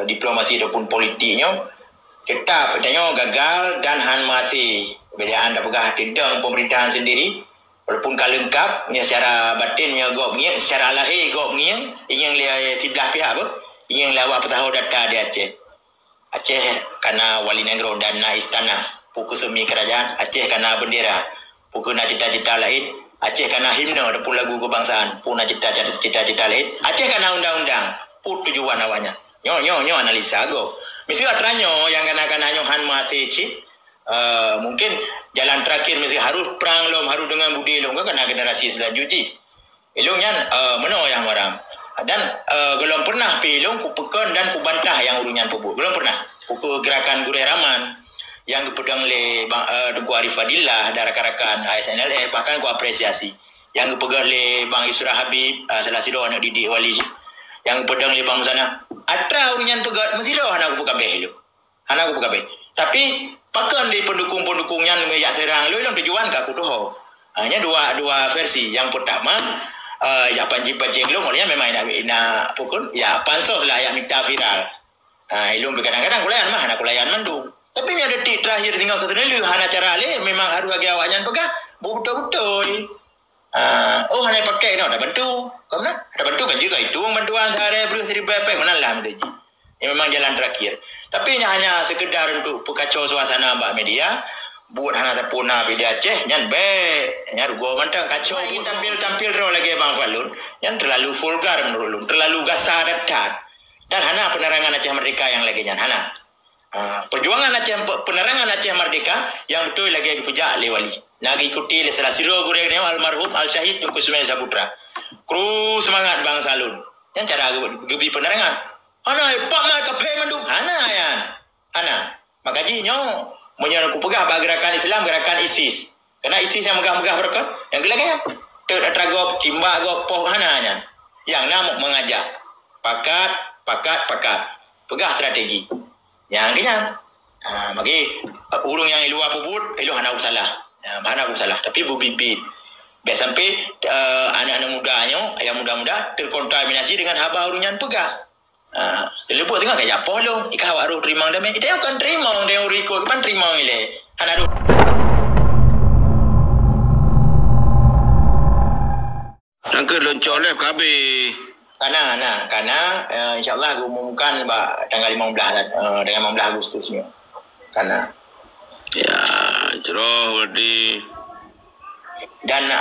diplomasi ataupun politiknya tetap katanya gagal dan han masih bedaan dah pegah tindang pemerintahan sendiri walaupun kalau lengkap secara batin gok mengiang secara lahir gok mengiang ingin lihat sebelah pihak apa ingin lawak petahau data di Aceh karena wali negara dan istana pukul semi kerajaan Aceh karena bendera pukul nak cita-cita lain Aceh karena himne ataupun lagu kebangsaan pun nak cita-cita lain Aceh karena undang-undang pun tujuan awaknya nyo analisa go mesti atranya yang kena han mati cik mungkin jalan terakhir mesti harus perang lom harus dengan budi lom kena generasi selanjutnya ilungnya mana yang orang dan belum pernah pilong kupekan dan kubantah yang urunyan pupuk belum pernah pukul gerakan Gurih Raman yang dipedang oleh Tengku Arif Fadillah dan rakan-rakan ASNLF bahkan ku apresiasi yang dipegang oleh Bang Isra Habib salah satu anak didik wali yang pedang oleh Bang Musana atra urunyan pegat mesti dah anak aku kabeh lu anak aku kabeh tapi pakan di pendukung-pendukungnya yang terang lu yang tujuan ka aku doh hanya dua versi yang pertama ya panji-panji lu maknanya memang nak pukul ya pansos lah yang minta viral ilmu kadang-kadang kulayan mah anak kulayan mandung tapi ni detik terakhir tinggal ke sana lu hana cara le memang harus bagi awaknya pegah betul-betul oh hanya pakai no dah bantu kamu nak ada bantu kan juga itu bantuan sehari berus dari PP mana lah menjadi ini memang jalan terakhir tapi hanya sekedar untuk pekacau suasana mbak media buat hana terpuna di Aceh nyan baik nyan rugo mantang kacau ingin tampil ro lagi Bang Falun yang terlalu vulgar menurut lu terlalu gasar dekat dan hana penerangan Aceh Merdeka yang lagi nyan hana perjuangan Aceh penerangan Aceh Merdeka yang betul lagi dipejak oleh wali nak ikuti oleh salah siro gureng ni almarhum Al-Syahid Tunku Sumai Saputra kru semangat Bang Salun yang cara gebi penerangan hana pak mai kape mandung hana makaji nyo menyo ku pegah gerakan Islam gerakan ISIS karena ISIS yang megah-megah berkat yang gelak kan teragop timbak gop poh hana yang namuk mengajak pakat pegah strategi yang kenyang bagi urung yang luar pubut elu hana salah mana aku salah tapi bibit biar sampai anak-anak mudanya yang muda-muda terkontaminasi dengan haba urunyan pegah lebut tengah kayak apa lo ika awak ru terima dame dia kan terima dia uriko kan terima ile anak sangka loncok lep kabe karena insyaallah aku umumkan tanggal 15 dengan 15 Agustusnya karena ya jeroh di dan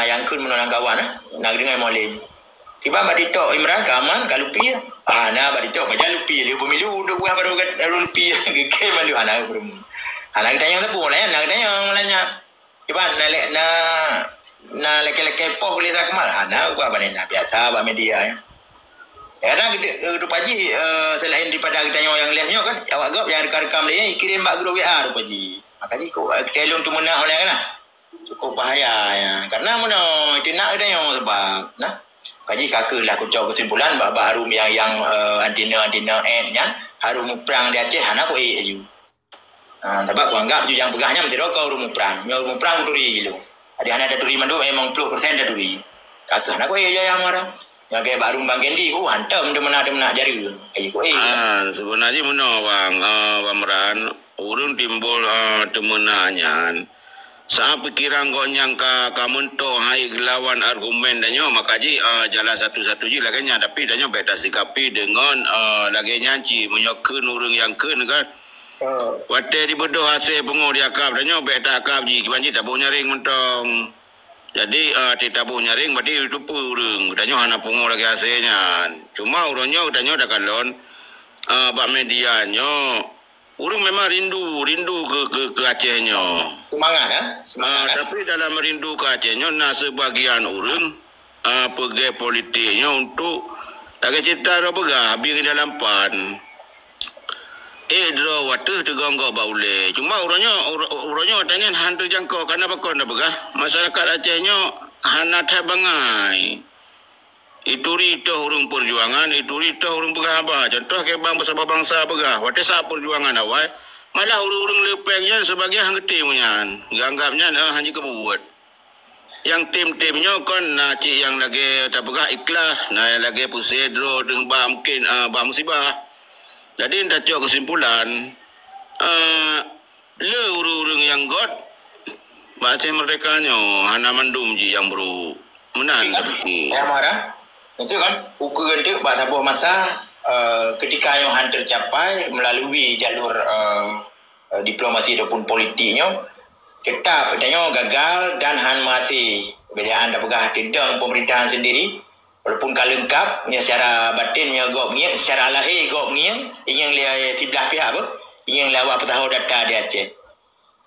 yang kun menolak kawan nak dengan moleh tiba badito Imran kaman kalupi badito baca lupi dia pemilu udah buah baru lupi ke malu anak kita yang tepu lah anak kita yang melanya tiba leke-leke poh boleh tak kemal anak buah banyak biasa bah media ya karena kita paji selain daripada kita yang lihatnya kan awak gop yang rekam dia kirim bak grup WA paji makanya kau telung tu menak oleh kan cukup bahaya ya karena mana itu nak ada yang sebab nah kaji kakalah aku cakap kesimpulan baru yang antina nya harum perang di Aceh anak ko aju sebab aku anggap tu yang pegahnya mesti rokau rumu perang duri gitu ada anak duri mandu memang 10% duri kakak anak ko yang marah yang kayak baru Bang Kendi ku hantam mana jari kayak ku sebenarnya mana Bang pameran urun timbul temenannya saat pikiran kau nyangka kamu tu hai lawan argumen danyo makaji jalan satu-satu je laganya tapi danyo beda sikapi dengan lagi nyanci menyokun urung yang kun kan wate di bodoh hasil pengu dia akap danyo beda akap ji kibanji tak boleh nyaring mentong jadi tidak boleh nyaring berarti itu urung danyo hana pengu lagi hasilnya cuma urunnya danyo dah kalon bak medianyo urung memang rindu ke Acehnya semangat tapi dalam rindu ke Acehnya sebagian urung pergi politiknya untuk lagi cerita apa habis dalam pan draw waktu terganggu baule cuma urangnya tanya hantu jangkau karena bakon dah begah masyarakat Acehnya hana tabangai itu rito urung perjuangan itu rito urung pegah apa contoh ke bangsa pegah waktu saat perjuangan awal malah urung lepengnya sebagai hang gede punya ganggapnya hanya kebuat yang tim-timnya kan cik yang lagi tak pegah ikhlas, yang lagi pusedro dengan bah mungkin bah musibah. Jadi dah cok kesimpulan le urung yang god baca merdekanya hana mandum ji yang baru menan tapi ya marah itu kan ukur gede pada sebuah masa ketika yang tercapai melalui jalur diplomasi ataupun politiknya tetap adanya gagal dan han masih beda anda pegah tidak pemerintahan sendiri walaupun kalengkap nya secara batin nya gok ngiang secara lahir gok ngiang ingin lihat sebelah pihak apa ingin lawak petahau data di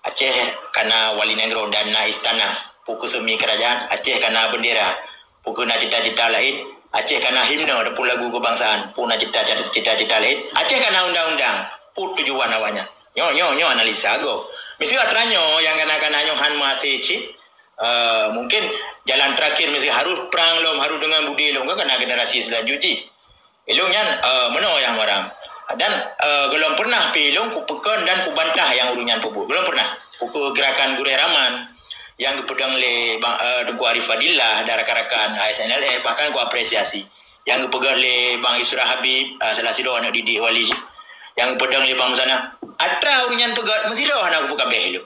Aceh karena wali negara dan istana pukul semi kerajaan Aceh karena bendera pukul na cita-cita lain Aceh karena himne ataupun lagu kebangsaan pun na cita-cita lain Aceh karena undang-undang pun tujuan awaknya nyo analisa go mesti atranya yang kena-kena han mati cik mungkin jalan terakhir mesti harus perang lom harus dengan budi lom kena generasi selanjutnya ilung yan meno yang orang dan belum pernah pilung kupekan dan kubantah yang urunyan pupuk belum pernah pukul gerakan Gureh Raman yang dipedang oleh Tengku Arif Fadillah dan rakan-rakan ASNLF bahkan ku apresiasi yang dipegang oleh Bang Isra Habib salah satu anak didik wali yang pedang oleh Bang Musana atra urunyan pegat mesti dah anak aku kabeh lu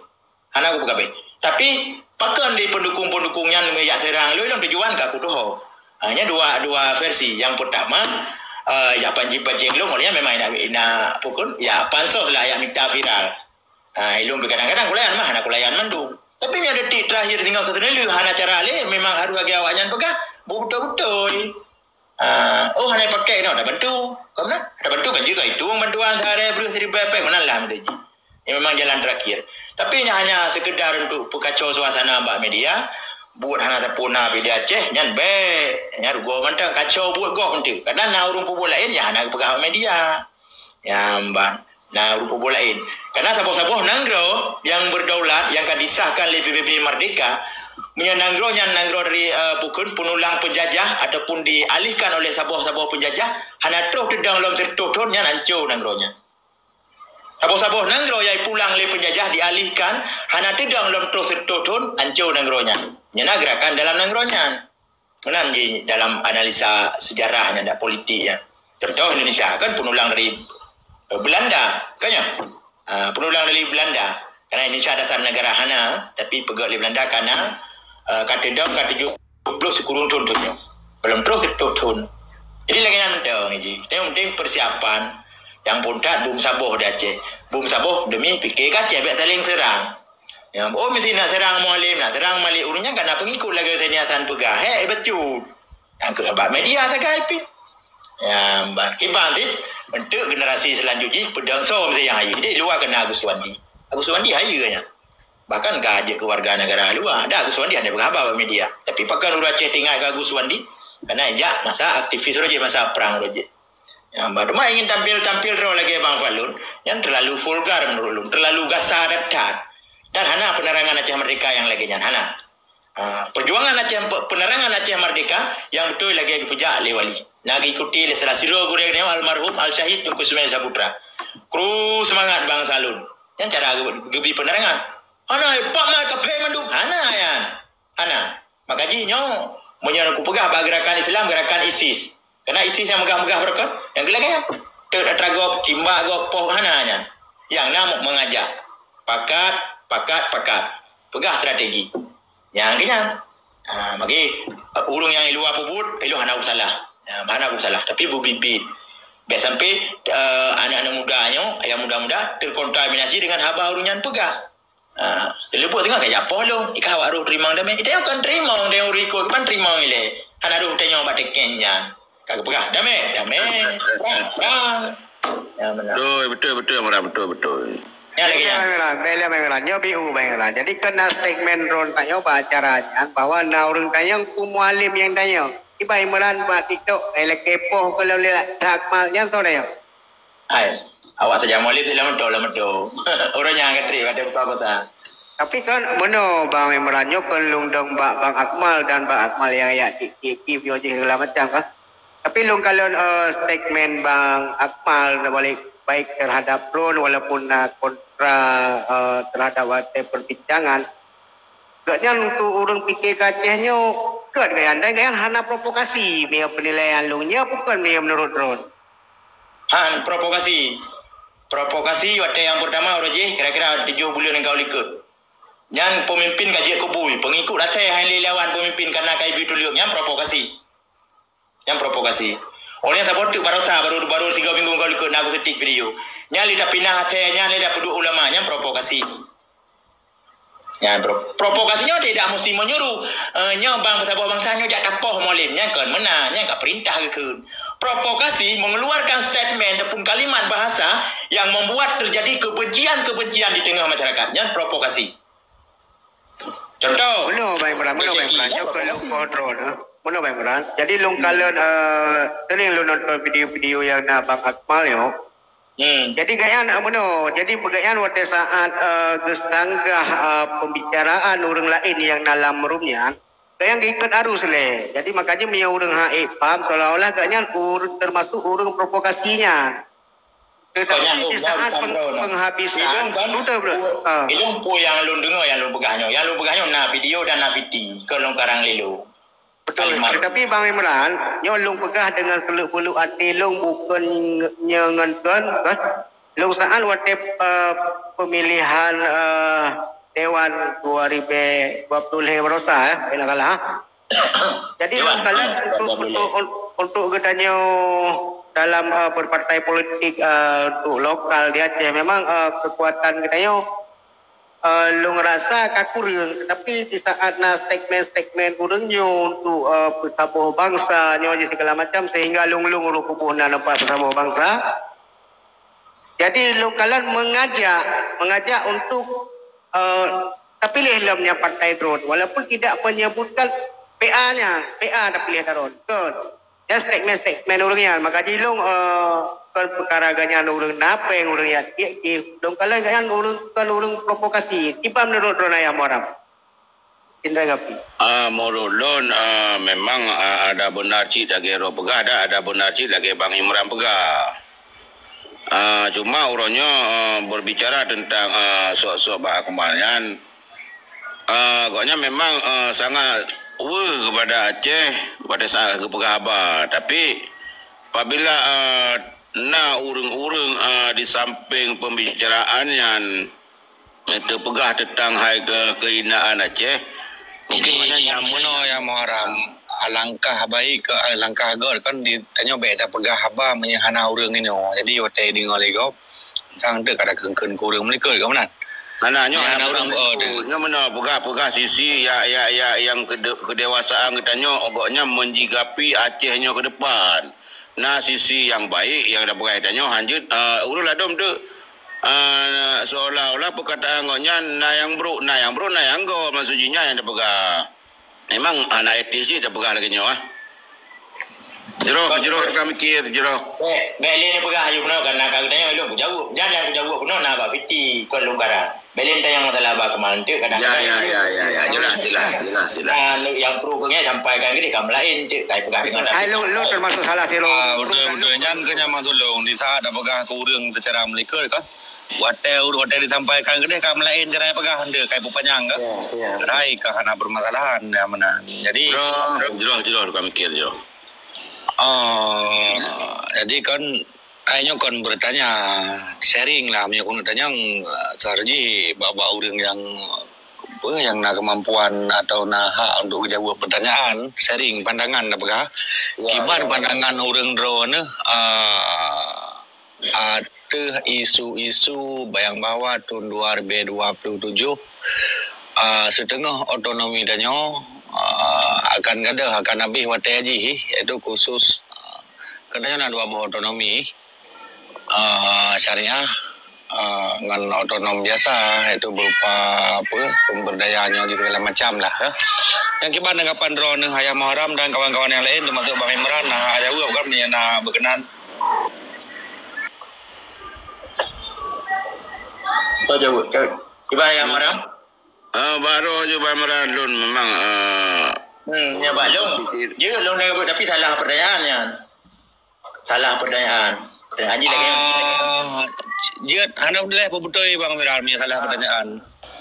anak aku kabeh tapi pakan di pendukung-pendukungnya yang terang lu yang tujuan ka aku doh hanya dua versi yang pertama ya panji-panji lu mulanya memang nak pukul ya pansos lah yang minta viral ilmu kadang-kadang kulayan mah anak kulayan mandung tapi yang detik terakhir tinggal ketemu lu hana cara le memang harus bagi awaknya pegah betul-betul hanya pakai ada bantu kamu ada bantu kan juga itu bantuan sehari beri 1,000 pek mana lah ini memang jalan terakhir tapi hanya sekedar untuk kacau suasana mbak media buat hana terpuna di Aceh nyan be nyar go mantang kacau buat go nanti kadang na urung pupuk lain ya hana pegawai media ya mbak na urung pupuk lain karena saboh-saboh nanggro yang berdaulat yang akan disahkan oleh PBB Merdeka nanggro dari pukul penulang penjajah ataupun dialihkan oleh saboh-saboh penjajah hana terus dedang lom tertutur nyan hancur nanggronya saboh-saboh nanggro yang pulang oleh penjajah dialihkan hana dedang lom terus tertutur hancur nanggronya nyana gerakan dalam nanggronya menan dalam analisa sejarahnya dan politiknya contoh Indonesia kan penulang dari Belanda kan ya penulang dari Belanda karena Indonesia dasar negara hana tapi pegawai Belanda karena kata 70 sekurun tuntunnya belum terus turun jadi lagi nanti yang penting persiapan yang puntat bum saboh di Aceh bum saboh demi fikir Aceh biar saling serang ya mesti nak serang mualim nak serang malik urunnya karena pengikut lagi niatan pegah betul yang ke sebab media sagai pi ya mbak kibantit untuk generasi selanjutnya pedang so mesti yang ayu jadi luar kena Agus Wandi ayu kayaknya bahkan gajah ke warga negara luar ada Agus Wandi ada berapa media tapi pakai urut Aceh tinggal ke Agus Wandi karena aja masa aktivis roje masa perang roje yang baru mah ingin tampil roh lagi Bang Falun yang terlalu vulgar menurut lu terlalu gasar dan hana penerangan Aceh Merdeka yang lagi hana perjuangan Aceh penerangan Aceh Merdeka yang betul lagi pejak oleh wali lagi ikuti oleh salah siro gureng almarhum Al Syahid Tunku Sumai Saputra kru semangat Bang Salun yang cara gebi penerangan Hana pak mak kape mandung hana makaji nyo menyan aku pegah gerakan Islam gerakan ISIS karena ISIS yang megah-megah mereka yang gelagaya teragop timba gop poh hananya yang namuk mengajak pakat pegah strategi yang kenyang magi urung yang luar puput elu hana salah mana aku salah tapi bubibit biar sampai anak-anak mudanya yang muda-muda terkontaminasi dengan haba urunyan pegah lepas tengok kayak apa lo ikan awak ruh terima dah me dia kan terima dia uriko kan terima ile ana ruh tanya batik kenyan kagak pegah dah me perang ya betul marah betul ya lagi ya memang nyobiu memang jadi kena statement ron tanya acaranya bahwa naurun tanya mualim yang tanya ibai meran buat TikTok kepoh kalau lihat dakmalnya tu dah ai awak saja mualim dalam betul orang yang ngetri ada apa tapi kan mana Bang Imranyo kan lundang Bang Akmal dan Bang Akmal yang ya kiki yo je segala macam kan tapi lung kalau statement Bang Akmal balik baik terhadap drone walaupun kontra terhadap perbincangan Agaknya untuk orang fikir kacahnya kat gayan dan gayan hana provokasi punya penilaian lu nya bukan punya menurut drone. Han provokasi. Provokasi waktu yang pertama Roji kira-kira 7 bulan engkau ikut. Yang pemimpin kaji kubui, pengikut datang yang lawan pemimpin karena kai bitulium yang provokasi. Yang provokasi. Orang tak bodoh baru 3 minggu engkau ikut nak setik video. Yang lidah pindah hatenya lidah penduduk ulama yang provokasi. Ya bro, provokasinya tidak mesti menyuruh bang bersabah bangsanya jak tapoh molimnya kan menanya kat perintah ke. Provokasi mengeluarkan statement ataupun kalimat bahasa yang membuat terjadi kebencian di tengah masyarakatnya provokasi. Contoh. Mana baik beran, Mana baik beran. Jadi lu kalau sering lu nonton video-video yang nak Bang Akmal yo. Jadi gayan jadi bergayan waktu saat kesanggah pembicaraan orang lain yang dalam roomnya, gayan ikut arus le. Jadi makanya punya orang paham seolah-olah gayan termasuk orang provokasinya. Tetapi di saat penghabisan, udah bro. Ilung po yang lu dengar yang lu pegahnya na video dan na video kalau karang lelu. Betul. Tetapi Bang Imran, nyolong pegah dengan keluk-keluk hati long bukan nyengenkan kan. Long saat waktu pemilihan Dewan 2020 berosa kalah. Jadi long kalian untuk katanya dalam berpartai politik untuk lokal di Aceh memang kekuatan katanya lu ngerasa kakurang, tapi di saat segmen kurangnya untuk persatuan bangsa nyonya segala macam sehingga lu kubuh nampak persatuan bangsa. Jadi lu kalian mengajak untuk terpilih dalamnya partai drone walaupun tidak menyebutkan PA dah pilih drone. Ya segmen orangnya maka dilung perkara ganyan orang napeng orang ya dong kalian ganyan orang provokasi tiba menurut drone ayam orang Indra Gapi. Menurut Lon memang ada benar cik lagi Roh Pegah ada benar cik lagi Bang Imran Pegah. Cuma orangnya berbicara tentang sok-sok Bang Akmalnya. Agaknya memang sangat kepada Aceh pada saat kepegah Abah. Tapi apabila urung-urung di samping pembicaraan yang terpegah tentang hai kehinaan Aceh, mungkin yang mana yang Muharram alangkah baik ke alangkah god kan ditanya beda pegah Abah menyahana urung ini. Jadi waktu di ngolegop sang dek ada keun kurang menikah ke mana? Anaknya mana pegah sisi yang kedewasaan katanya ogoknya menjikapi Acehnya ke depan. Nah sisi yang baik yang dah pegah katanya hanjut urul adom tu seolah-olah perkataan ogoknya na yang bro maksudnya yang dah pegah. Memang anak etis sih dah pegah lagi nyawa. Jero kami mikir jero. Beli ni pegah ayu benar karena kau tanya lu jawab. Jangan aku jawab benar nak apa piti kau lu karang. Beli tanya masalah apa kemarin tu kadang. Ya jelas. Yang perlu kau sampaikan ke dia kamu lain tu. Kau pegah dengan. Lu termasuk salah sih lu. Betul nyan kenya matulung di saat ada pegah kurang secara melikar kan. Hotel disampaikan ke dia kamu lain cara pegah anda kai panjang kan. Rai karena bermasalahan ya mana. Jadi jero kami mikir jero. Jadi kan akhirnya kon bertanya sharing lah punya kon tanya sarji bapak orang yang nak kemampuan atau nak hak untuk menjawab pertanyaan sharing pandangan dah begah kiban pandangan orang drone ada isu-isu bayang bawa tahun 2027 setengah otonomi danyo akan habis watai haji iaitu khusus katanya nak dua otonomi syariah dengan otonom biasa itu berupa sumber dayanya segala macam lah. Yang kiban anggapan drone Hayam Muharram dan kawan-kawan yang lain termasuk Bang Imran ada juga bukan nak berkenan. Jawab. Kiban Hayam Muharram. Baru je Bang Imran Lun memang ya Pak Long. Je Long dah tapi salah pertanyaannya. Pertanyaan haji lagi. Dia anda boleh betul Bang Imran punya salah pertanyaan.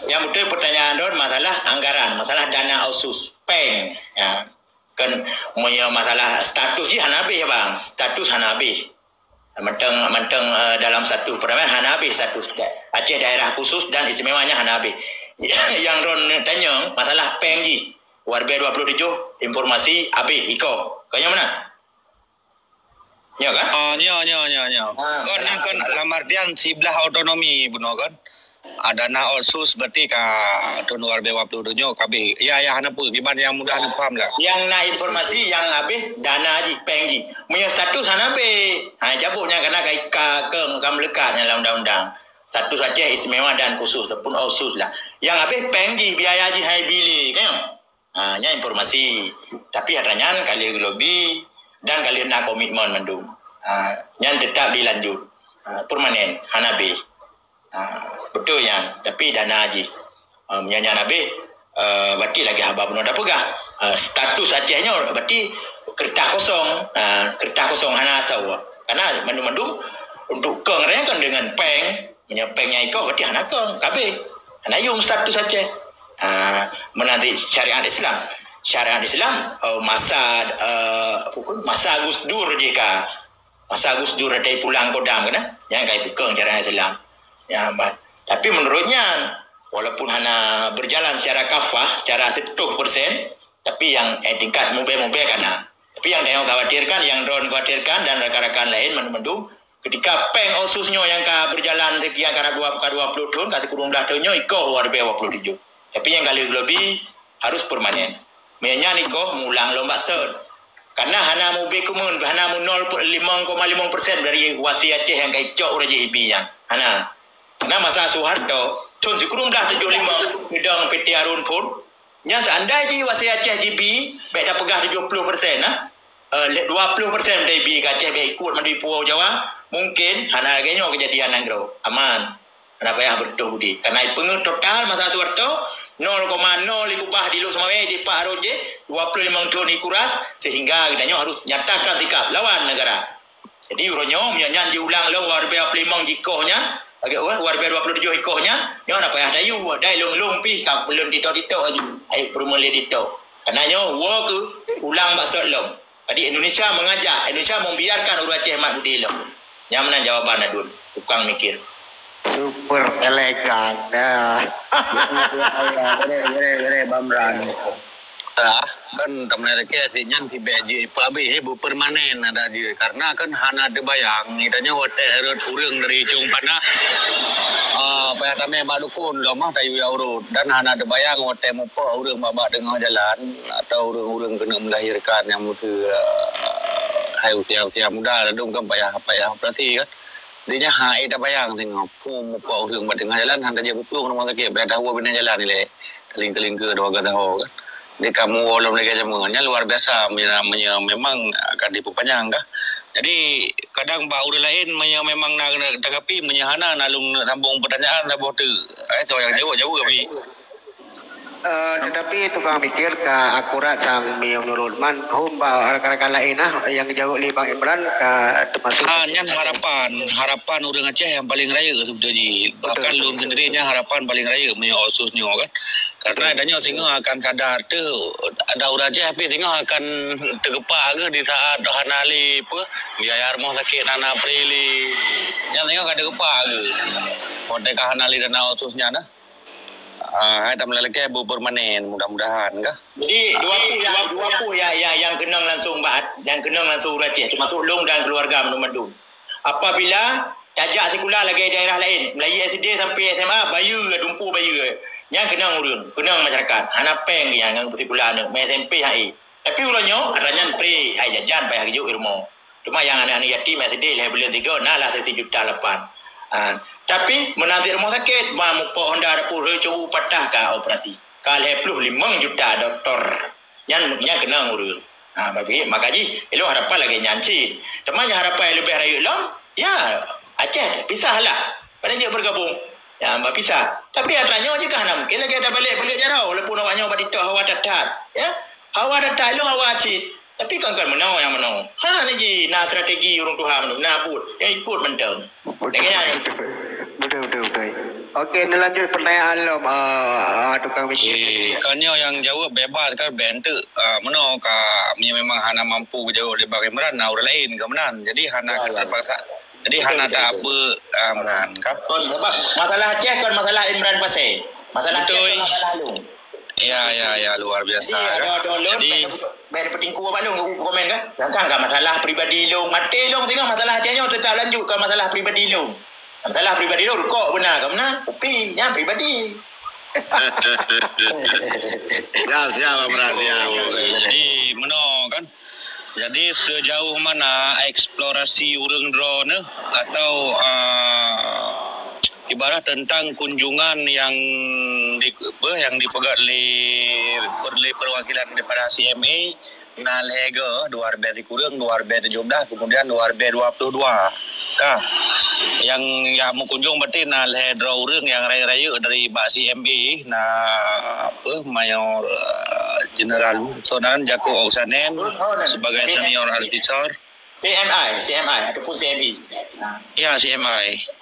Yang betul pertanyaan Don masalah anggaran, masalah dana OSUS, PENG. Ya. Kan punya masalah status je Hanabi ya bang, status Hanabi. Menteng dalam satu permainan Hanabi status Aceh daerah khusus dan istimewanya Hanabi. Yang Ron tanya masalah PENG je. Warbe 27 informasi AB Iko. Kayaknya mana? Ya kan? Oh, nya. Kon yang kon lamartian siblah otonomi benar kan? Ada na OSUS berarti ka tahun 2022 KB. Ya hana pu gimana yang mudah paham lah. Yang na informasi yang habis dana ji pengji. Punya status hana be. Jabuknya kena ka kam lekat dalam undang-undang. Status Aceh istimewa dan khusus ataupun OSUS lah. Yang habis pengji biaya ji hai bili kan. Nya informasi. Tapi adanya kali lobby dan kali nak komitmen mendung. Yang tetap dilanjut. Permanen hana be. Betul yang tapi dana haji menyanyi nabi berarti lagi haba benar dah pegang status Acehnya berarti kertas kosong hana tahu karena mendung untuk keng kan dengan peng menyepengnya ikut berarti hana keng KB hana yung status Aceh menanti syariat Islam masa Gus Dur jika masa Gus Dur ada pulang kodam kan yang kayak keng syariat Islam. Ya, tapi menurutnya walaupun hanya berjalan secara kafah, secara 70%, tapi yang tingkat mobil karena. Tapi yang dia khawatirkan, yang Ron khawatirkan dan rekan-rekan lain mendung ketika peng OSUSnya yang berjalan sekian karena 20 tahun, kata kurung dah tahunnya ikut warbe 27. Tapi yang kali lebih harus permanen. Menyanyi ikut mulang lomba third. Karena hanya mobil kumun, hanya 0.5% dari wasi Aceh yang kaicok orang JIB yang hanya. Karena masa Soeharto, Chun Sikurum dah 75 bidang PT Harun pun, yang seandainya wasi Aceh JB, baik dah pegang 70%, 20% dari B Aceh baik ikut di Pulau Jawa, mungkin hana harganya kejadian nanggro, aman. Kenapa ya bertuh budi? Karena pengen total masa Soeharto 0,0 likupah di lu semua di Pak Harun je 25 tahun dikuras sehingga katanya harus nyatakan sikap lawan negara. Jadi uronyo menyanyi ulang lo warbe 5 jikohnya. Agak warga 27 ikornya, yang apa yang ada you, ada long pi, kau belum dito aja, ayo permula dito. Karena war ke ulang maksud long. Jadi Indonesia mengajak, Indonesia membiarkan orang Aceh mak budi long. Yang mana jawaban adun, tukang mikir. Super elegan, ya. Gere Bamran. Kan teman mereka sinyang si BJ PAB bu permanen ada je karena kan hana ada bayang itanya wate herut urang dari cung pana payah tame madukun lo mah tayu euro dan hana ada bayang wate mupo urang baba tengah jalan atau urang kena melahirkan yang mutu hai usia muda dong kan payah operasi kan dinya hai ada bayang tengah mupo urang baba tengah jalan handa je betul rumah sakit berada hawa bina jalan ni le keling ke dua kata ho kan di kamu walau mereka jamuannya luar biasa memang akan diperpanjang kah jadi kadang bau lain memang nak tanggapi menyahana nalung sambung pertanyaan dah boh tu itu yang jauh kami tetapi tukang mikir ke akurat sampai menurut man rekan-rekan lain yang jauh li Bang Imran ke termasuk hanya harapan orang Aceh yang paling raya sebetulnya bahkan lu sendirinya harapan paling raya punya OSUSnya kan karena adanya sehingga akan sadar tu ada orang Aceh tapi sehingga akan tergepak ke di saat hanali apa biaya rumah sakit nana prili yang sehingga akan tergepak ke konteks hanali dan OSUSnya dah ada melalui bu permanen mudah-mudahan kah. Jadi dua pu yang kenang langsung yang kenang langsung Aceh termasuk long dan keluarga mendu. Apabila tajak sekolah lagi daerah lain, Melayu SD sampai SMA bayu dumpu bayu yang kenang urun, kenang masyarakat. Anak peng yang sekolah ni, SMP HI. Tapi urangnya adanya pre hai jajan bayar hijau irmo. Cuma yang anak-anak yatim SD lah bulan 3 nalah 1.8 juta. Tapi menanti rumah sakit, mampu Honda ada pun coba patah ke operasi. Kalau 5 juta doktor, yang kena ngurus. Bagi makanya, elo harapan lagi nyanci. Temannya harapan lebih raya long, ya Aceh pisahlah. Pada je bergabung, ya mbak pisah. Tapi adanya juga nak mungkin lagi ada balik jarau. Walaupun awaknya badi tu hawa datat, ya hawa datat lo hawa acid. Tapi kan menang yang menang. Ni je nak strategi orang Tuhan menang, nak pun yang ikut mentang. Dengannya. betul Okey, lanjut pertanyaan lo, tukang Okey, kanyo yang jawab bebas kan bentuk meno ka memang hana mampu jawab di bagi meran orang lain ke menan. Jadi hana terpaksa. Jadi hana tak apa meran kan. Sebab masalah Aceh kan masalah Imran Pasir. Masalah Aceh kan masalah lu. Ya luar biasa. Jadi bayar petingku apa lu komen kan? Kan masalah pribadi lu, mati lu tengok masalah Acehnya tetap lanjut ke masalah pribadi lu. Masalah pribadi lu kok benar ke benar? Upi yang pribadi. Siapa merahsia. Jadi meno kan. Jadi sejauh mana eksplorasi urang drone atau ibarat tentang kunjungan yang dipegat oleh perwakilan daripada CMA nalhega 2000 kurang 2017 kemudian 2022 kah yang mau kunjung berarti nalhedra urang yang raya-raya dari Pak CMA Mayor General Sonan Jako Oksanen sebagai senior advisor CMI ataupun CMI. Ya CMI.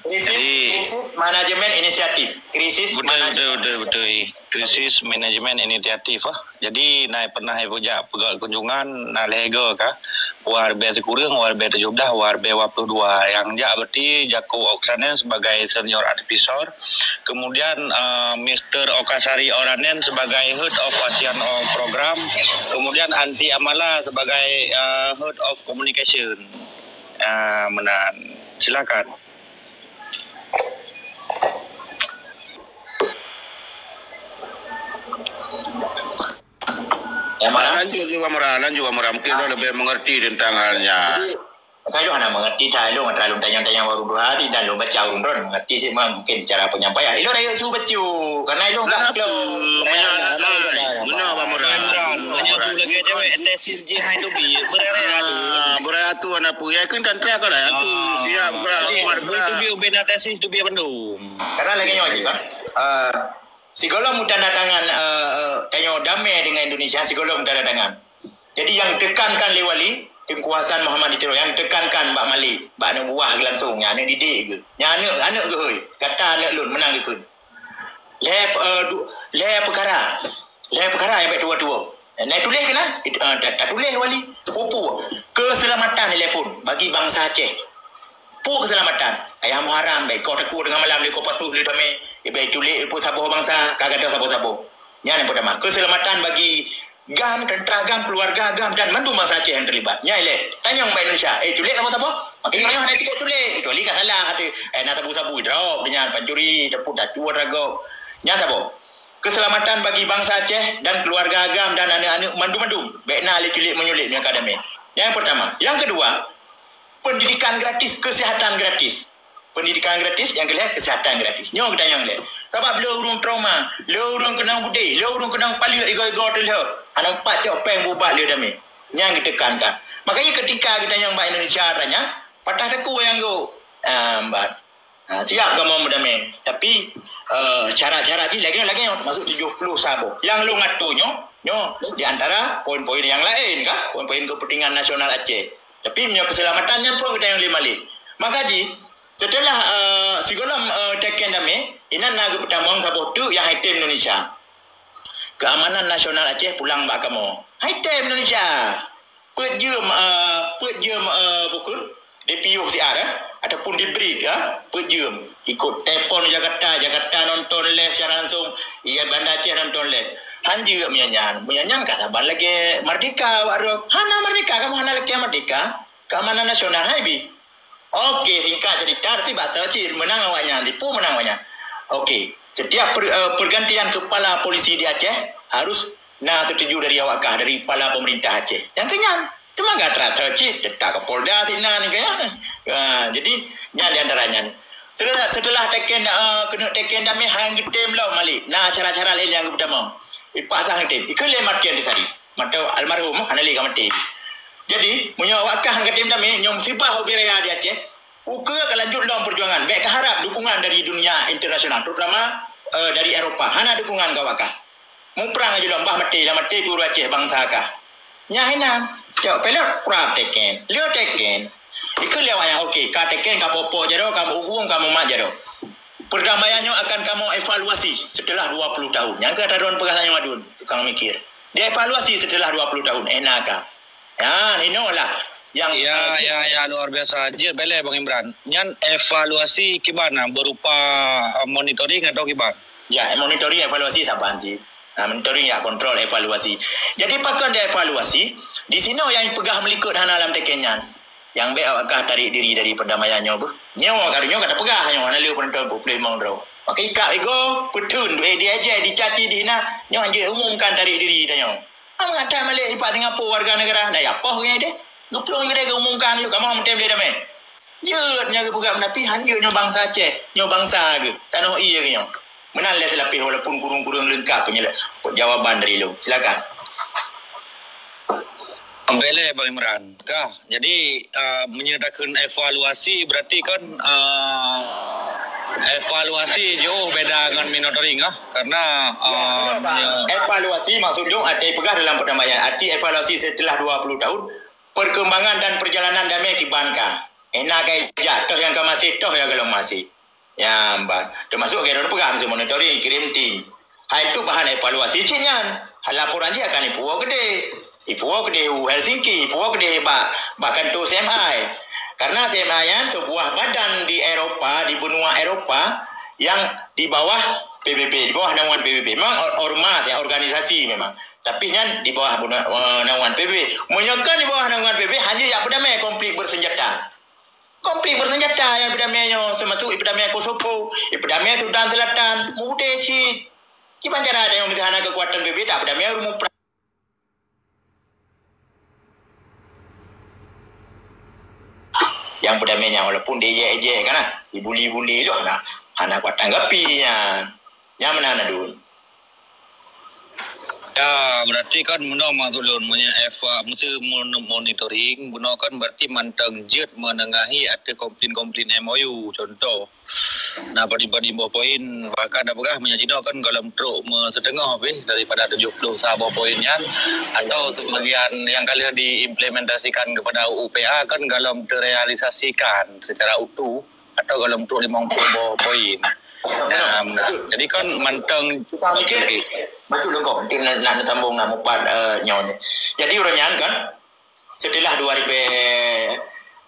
Krisis manajemen inisiatif. Betul. Krisis manajemen inisiatif. Jadi naik pernah punya pegal kunjungan nalego kah war bet kurang war bet 17 war bet 22 yang jak berarti Jako Oksanen sebagai senior advisor, kemudian Mr. Okasari Oranen sebagai head of ASEAN program, kemudian Anti Amala sebagai head of communication. Menan. Silakan. Ya, lanjut juga mungkin lo lebih mengerti tentang halnya. Kalau anda mengerti, kalau terlalu tanya-tanya baru 2 hari dan lo baca urun mengerti sih mungkin cara penyampaian. Ilo raya su baca karena ilo enggak klo. Benar Pak Murad. Hanya tu lagi cewek tesis je hai tu bi. Beratu anak puya kan tantra kada tu siap Itu bi bena tesis tu bi Bandung. Karena lagi nyoji kan. Sigolong tanda tangan tanya damai dengan Indonesia, sigolong tanda tangan. Jadi yang tekankan lewali kekuasaan Muhammad Ditiro yang tekankan Mbak Malik, Mbak Nubuah langsung nya anak didik ke. Nya anak ke hoi. Kata anak lun menang ke. Le perkara yang baik tua-tua. Naik tulis kena? Tak tulis wali. Pupu keselamatan telepon bagi bangsa Aceh. Keselamatan. Ayah Muharram baik kau teku dengan malam kau patuh le dame. Baik tulis ipu sabuh bangsa kagak ada sabuh-sabuh. Nya yang pertama, keselamatan bagi gam tentera gam keluarga gam dan mandu bangsa Aceh yang terlibat. Nya ile. Tanya orang Indonesia, tulis sabuh-sabuh? Makin banyak nak tidak tulis. Kecuali kat salah hati. Nak sabuh-sabuh drop dengan pancuri tepuk dacua rago. Nya sabuh. Keselamatan bagi bangsa Aceh dan keluarga agam dan anak-anak mandu-mandu. Baiklah alik-alik menyulit ni akademik. Yang pertama. Yang kedua, pendidikan gratis, kesihatan gratis. Pendidikan gratis, yang kedua kesihatan gratis. Nyo kita yang lihat. Sebab lo urung trauma, lo urung kenang budai, lo urung kenang paliut ego-ego tu lo. Anak 4 cok peng bubat le dami. Yang ditekankan. Makanya ketika kita yang Mbak Indonesia tanya, patah teku yang go Mbak. Siap kamu berdamai. Tapi cara-cara ni lagi masuk 70 sabo. Yang lu ngatunya di antara poin-poin yang lain kah? Poin-poin kepentingan nasional Aceh. Tapi punya keselamatannya pun kita yang lima li. Maka ji setelah sigolom teken damai, inan naga pertama sabo tu yang item Indonesia. Keamanan nasional Aceh pulang bak kamu. Item Indonesia. Pejum pukul DPU siar ataupun diberi pejum ikut telefon Jakarta nonton live secara langsung ia Banda Aceh nonton live hanju menyanyan kasaban lagi merdeka waru hana merdeka kamu hana lagi merdeka keamanan nasional haibi okey singkat cerita tapi bahasa cir menang awaknya tipu menang awaknya okey setiap pergantian kepala polisi di Aceh harus setuju dari awakah dari kepala pemerintah Aceh yang kenyang. Cuma gak terasa cik, detak ke Polda tina ni kaya. Jadi nya di antaranya. Setelah kena teken damai hang gitem lah Malik. Cara-cara lain yang pertama. Ipasang gitem. Ikut le mati di sari. Mata almarhum hanali ka mati. Jadi punya wakah hang gitem damai nyom sibah ubiraya di Aceh. Uka akan lanjut dalam perjuangan. Baik harap dukungan dari dunia internasional terutama dari Eropah. Hana dukungan ka wakah. Mu perang aja lombah mati puru Aceh bangsa kah. Nyahinan. Cak pelak kurang teken. Leo teken. Ikut lewat yang okey. Kau teken, kau popo jero, kamu hukum, kamu mak jero. perdamaiannya akan kamu evaluasi setelah 20 tahun. Yang kata Don Pegasannya Madun, tukang mikir. Dia evaluasi setelah 20 tahun. Enak. Ya, ini lah yang ya luar biasa aja bele Bang Imran. Nyan evaluasi gimana? Berupa monitoring atau gimana? Ya, monitoring evaluasi siapa sih? Nah, monitoring ya kontrol evaluasi. Jadi pakai dia evaluasi, di sini yang pegah melikut hana alam tekenyan. Yang be awakah tarik diri dari perdamaiannya bu. Nyawa karunya kata pegah yang mana liu penonton boleh mau draw. Maka ikak ego petun dia aja dicaci di hina nyawa je umumkan tarik diri dah nyawa. Mengata Malik ipak Singapura warga negara. Nah ya apa dia deh? Geplong dia umumkan yuk kamu mentem dia damai. Jeut nya pegah penapihan je nyawa bangsa Aceh, nyawa bangsa ke. Tanah iya ke nyawa. Menang lah selapih walaupun kurung-kurung lengkap punya jawaban dari lu. Silakan. Bele Bang Imran. Kah, jadi menyatakan evaluasi berarti kan evaluasi jauh beda dengan monitoring karena evaluasi maksudnya ada pegah dalam perdamaian. Arti evaluasi setelah 20 tahun perkembangan dan perjalanan damai kibanka. Enak kayak jatuh yang kau masih toh ya kalau masih. Ya, mbak. Termasuk kira pegah mesti monitoring kirim tim. Hai itu bahan evaluasi cinyan. Laporan dia akan ipuo gede. Ipuo gede Helsinki, Ipuo gede bahkan tu CMI. Karena CMI itu buah badan di Eropa, di benua Eropa yang di bawah PBB, di bawah naungan PBB. Memang ormas ya, organisasi memang. Tapi kan di bawah naungan PBB. Menyekan di bawah naungan PBB hanya yang berdamai konflik bersenjata. Konflik bersenjata yang berdamainya termasuk berdamai Kosovo, berdamai Sudan Selatan, mudah sih. Gimana cara ada yang menghana kekuatan PBB tak berdamai rumah yang berdamainya walaupun dia ejek kan dibuli-buli tu anak kuat tanggapinya yang mana dulu ya berarti kan menang matulun mesti monitoring benar kan berarti manteng jet menengahi ada komplain-komplain MOU contoh nah pada poin bahkan apakah menyajino kan dalam truk setengah daripada 70 sabah poinnya atau sebagian yang kali diimplementasikan kepada UPA kan dalam terrealisasikan secara utuh atau dalam truk 50 poin. Nah, jadi kan manteng mikir betul kok nak sambung nak mupat nyonya. Jadi uranyan kan setelah 2000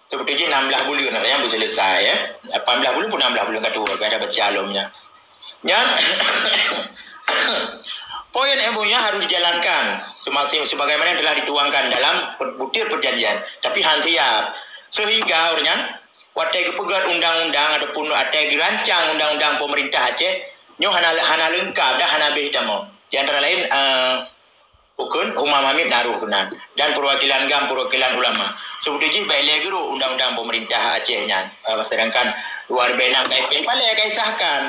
seperti 16 bulan yang bisa selesai ya. 18 bulan pun 16 bulan kedua ada bercalonnya. Nyan poin MOU-nya harus dijalankan sebagaimana yang telah dituangkan dalam butir perjanjian. Tapi hantiap sehingga uranyan watai kepegat undang-undang ataupun watai dirancang undang-undang pemerintah Aceh nyo hana lengkap dah hana behitamo. Di antara lain ukun Umar Hamid naruh kenan dan perwakilan GAM perwakilan ulama. Sebetulnya baik lagi undang-undang pemerintah Aceh nya sedangkan 2006 KIP paling kaisahkan.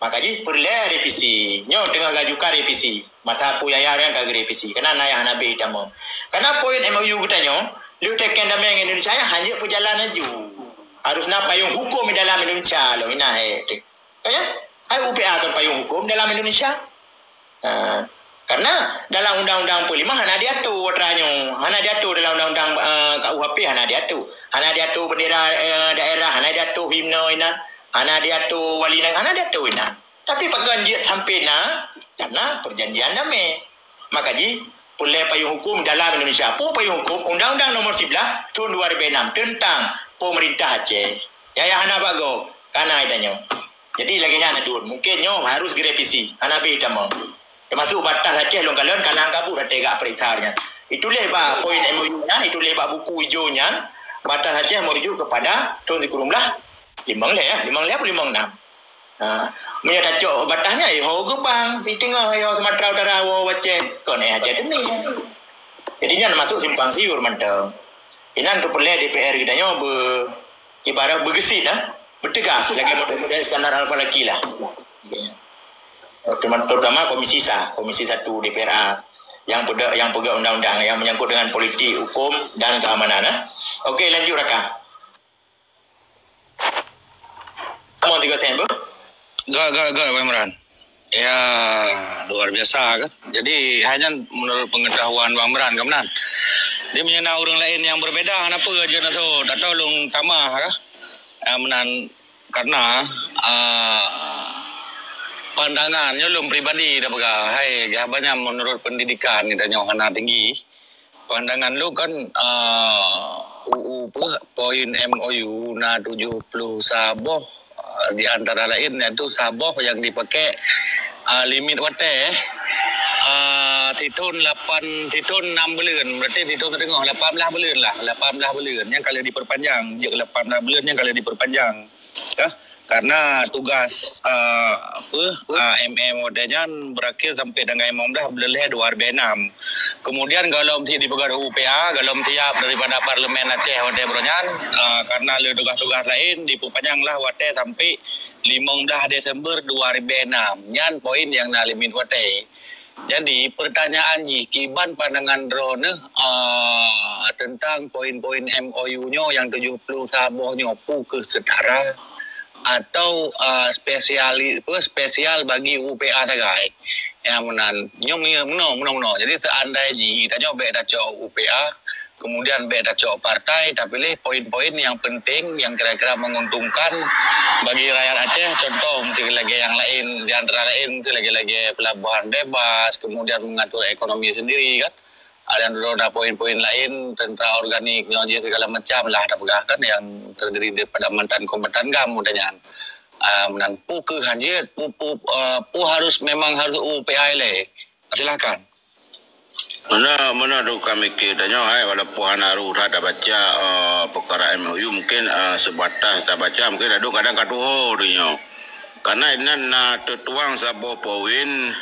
Makanya perlu revisi. Nyo tengah gajukan revisi. Masa puyaya yang kagak revisi. Karena naya hana behitamo. Karena poin MOU kita nyo lu tekan damai Indonesia hanya perjalanan ju. Harusnya payung hukum di dalam Indonesia loh ini kayak UPA kan payung hukum dalam Indonesia karena dalam undang-undang 45 hana diatur watranya hana diatur dalam undang-undang KUHP hana diatur bendera daerah hana diatur himne ina hana diatur wali negara hana diatur ina tapi perjanjian sampai karena perjanjian damai makanya boleh payung hukum dalam Indonesia payung hukum undang-undang nomor 11 tahun 2006 tentang pemerintah Aceh. Ya hana bago karena adanya. Jadi lagi hana dun. Mungkin nyo harus direvisi. Hana be tamam. Termasuk batas Aceh long kalian kalang kabur ada gak peritarnya. Itu leba poin MOU-nya, itu leba buku hijaunya. Batas Aceh merujuk kepada tahun dikurumlah 5 ya, 5 apa 56. Menyata cok batasnya ho gebang di tengah yo Sumatera Utara wo Aceh. Kone aja ni. Jadinya masuk simpang siur mantap. Inan keperluan DPR kita nyo ibarat bergesit bertegas lagi model Iskandar Al-Falaki lah. Terutama Komisi 1 DPR yang pegang undang-undang yang menyangkut dengan politik, hukum dan keamanan. Okey, lanjut rakan. Mau 3 sen, Bu? Gak, Pak Imran. Ya, luar biasa kan. Jadi hanya menurut pengetahuan Bang Imran, kemenan. Dia menyena orang lain yang berbeda, kenapa aja naso? Tak tahu long tamah kah? Menan karena pandangannya belum pribadi dah pegah. Hai, jawabannya menurut pendidikan kita nyohana tinggi. Pandangan lu kan UU poin MOU na 70 saboh di antara lain itu saboh yang dipakai limit wate titun 6 bulan, berarti titun tengok 18 bulan lah, 18 bulan yang kali diperpanjang, je 18 bulan yang kali diperpanjang. Karena tugas modenya berakhir sampai dengan dah beleh 2006. Kemudian kalau mesti dipegang UPA, kalau tiap daripada Parlemen Aceh wate bronyan, karena le tugas-tugas lain diperpanjanglah wate sampai 15 Desember 2006. Yan poin yang na limit wate. Jadi pertanyaan kiban pandangan drone tentang poin-poin MOU-nya yang 70 sabohnya ke setara atau spesial bagi UPA tagai yang menan no. Jadi seandainya kita nyoba dah cok UPA, kemudian beda cok partai, tapi poin-poin yang penting yang kira-kira menguntungkan bagi rakyat Aceh. Contoh mungkin lagi yang lain, di antara lain lagi pelabuhan bebas, kemudian mengatur ekonomi sendiri kan. Ada poin-poin lain tentang organik, nyonya segala macam lah ada pegahkan yang terdiri daripada mantan kompeten gam mudahnya. Menanpu ke hanjir, pu harus memang harus UPI le. Silakan. Mana tu kami kitanya, walaupun haru dah baca perkara MOU mungkin sebatas tak baca mungkin ada kadang katuho dia. Karena ini nak tertuang sebuah poin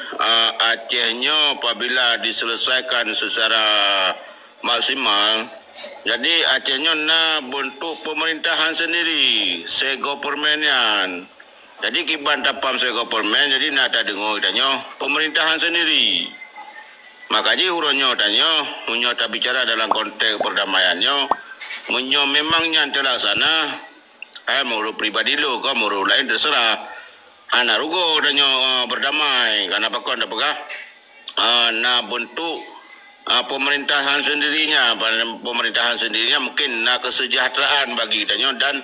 Acehnya apabila diselesaikan secara maksimal. Jadi Acehnya nak bentuk pemerintahan sendiri, se-government-an. Jadi kiban tapam se-government, jadi nak ada dengar tanya pemerintahan sendiri. Makanya uronyo tanya, munyo tak bicara dalam konteks perdamaiannya, munyo memangnya terlaksana, menurut pribadi lo, kau menurut lain terserah. Anak rugo danyo berdamai, karena apa kau anda pegah? Nak bentuk pemerintahan sendirinya mungkin nak kesejahteraan bagi danyo dan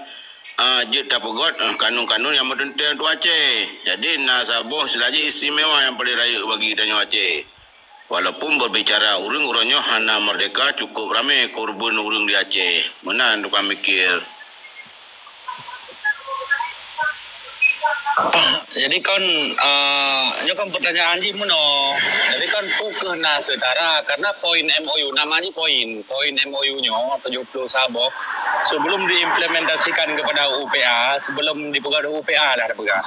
jika pegot kanun-kanun yang berdentang tu Aceh. Jadi nak saboh selagi istimewa yang paling raya bagi danyo Aceh. Walaupun berbicara urang-urangnya hana merdeka cukup ramai korban urang di Aceh. Mana tu kami mikir? Jadi kan pertanyaan ji mono. Jadi kan pukul na setara karena poin MOU namanya poin MOU-nya 70 saboh sebelum diimplementasikan kepada UPA, sebelum dipegang UPA dah pegang.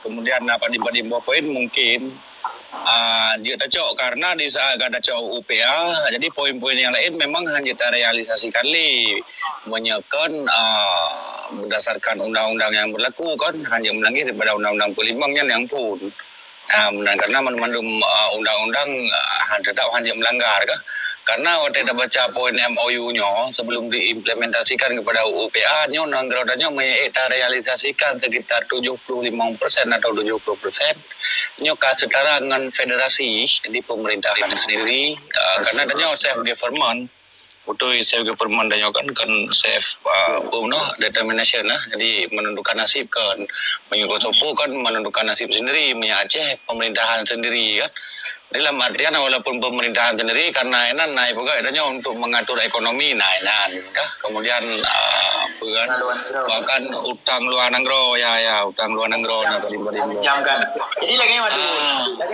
Kemudian apa di poin mungkin dia tak cok karena di saat ada cok UPA, jadi poin-poin yang lain memang hanya terrealisasikan menyekan berdasarkan undang-undang yang berlaku kan hanya melanggar daripada undang-undang pelimangnya yang pun. Karena mandum undang-undang tetap hanya melanggar kan. Karena waktu kita baca poin MOU-nya sebelum diimplementasikan kepada UPA-nya undang-undangnya terrealisasikan sekitar 75% atau 70%. Nyo setara dengan federasi di pemerintahan sendiri karena adanya self government. Untuk self government dan kan self determination lah. Jadi menentukan nasib kan. Mengikut sopo kan menentukan nasib sendiri. Aceh pemerintahan sendiri kan. Dalam artian walaupun pemerintahan sendiri karena enan naik juga adanya untuk mengatur ekonomi enan kemudian bahkan utang luar negara utang luar negara jamkan. Jadi lagi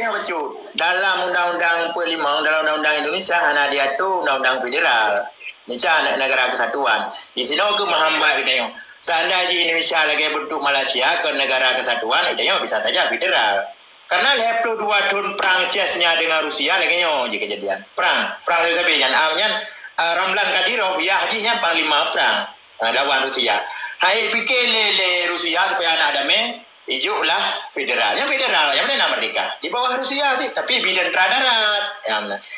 waduh dalam undang-undang pelimang dalam undang-undang Indonesia hanya diatur undang-undang federal Indonesia negara kesatuan di sini ke menghambat kita seandainya Indonesia lagi bentuk Malaysia ke negara kesatuan itu bisa saja federal. Karena 22 tahun perang Chechnya dengan Rusia lagi je kejadian. Perang tapi yang Ramlan Kadyrov ya hajinya panglima perang lawan Rusia. Hai fikir le Rusia supaya anak damai ijulah federal. Yang federal yang mana merdeka di bawah Rusia tapi bidan darat.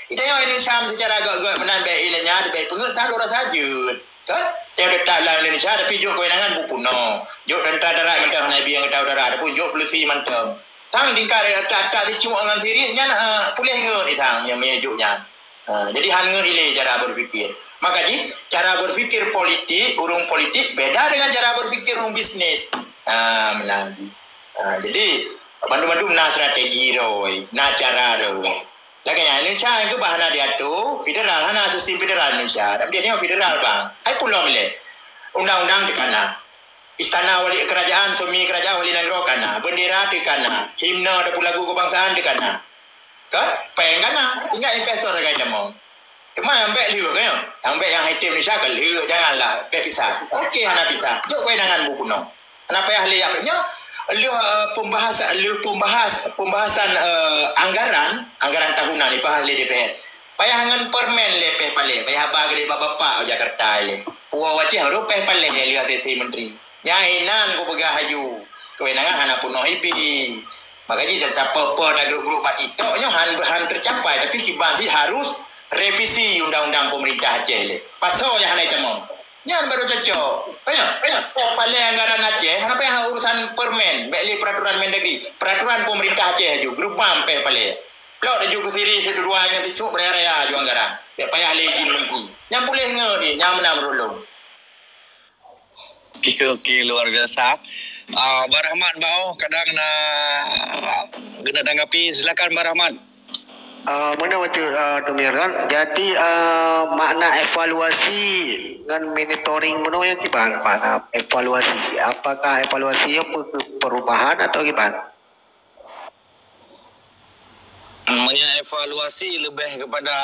Itu yang Indonesia secara agak menambah ilahnya baik pengertian orang tajud. Kan? Yang dekat dalam Indonesia tapi juk kewenangan buku no. Juk tentara darat macam Nabi yang tahu darat pun juk polisi mantap. Sang tingkar tak dicuma dengan seriusnya pulih ke itang yang menyejuknya. Jadi hanya ini cara berfikir. Maka cara berfikir politik, urung politik beda dengan cara berfikir urung bisnis. Menanti. Jadi Bandu-bandu na strategi roi, na cara roi. Laganya Indonesia yang ke bahan dia tu federal, hana sistem federal Indonesia. Dan dia ni federal bang. Hai pulau mile. Undang-undang di kana. Istana wali kerajaan, sumi kerajaan wali negara kana. Bendera di kana. Himna dan lagu kebangsaan di kana. Kan? Pengen kana. Ingat investor dekat demo. Cuma sampai liu kan? Sampai yang item Indonesia ke liu janganlah. Sampai pisah. Okey hana pisah. Jok kau dengan buku no. Kenapa ahli apanya? Pembahasan anggaran tahunan ni bahas le DPR. Payah ngan permen lepeh pale, payah bagi bapa Jakarta le. Puau wajih haru peh pale lihat TT menteri. Nyainan ko pegah haju. Kewenangan hana puno hibi. Makanya tetap apa dah grup-grup parti tok nyo han tercapai tapi kiban si harus revisi undang-undang pemerintah Aceh le. Pasal yang hana temo. Yang baru cocok. Banyak. Paling anggaran Aceh, kenapa yang urusan permen, beli peraturan Mendagri, peraturan pemerintah Aceh juga, grup mampe paling. Pelak dah juga siri sedua yang tisuk beraya juga anggaran. Tak payah lagi menteri. Yang boleh ni, yang menang rolong. Okey, luar biasa. Barahmat bau kadang kena tanggapi, silakan Barahmat. Mana betul Tumiran. Jadi makna evaluasi dan monitoring mana yang gimana? Makna evaluasi. Apakah evaluasinya perubahan atau gimana? Namanya evaluasi lebih kepada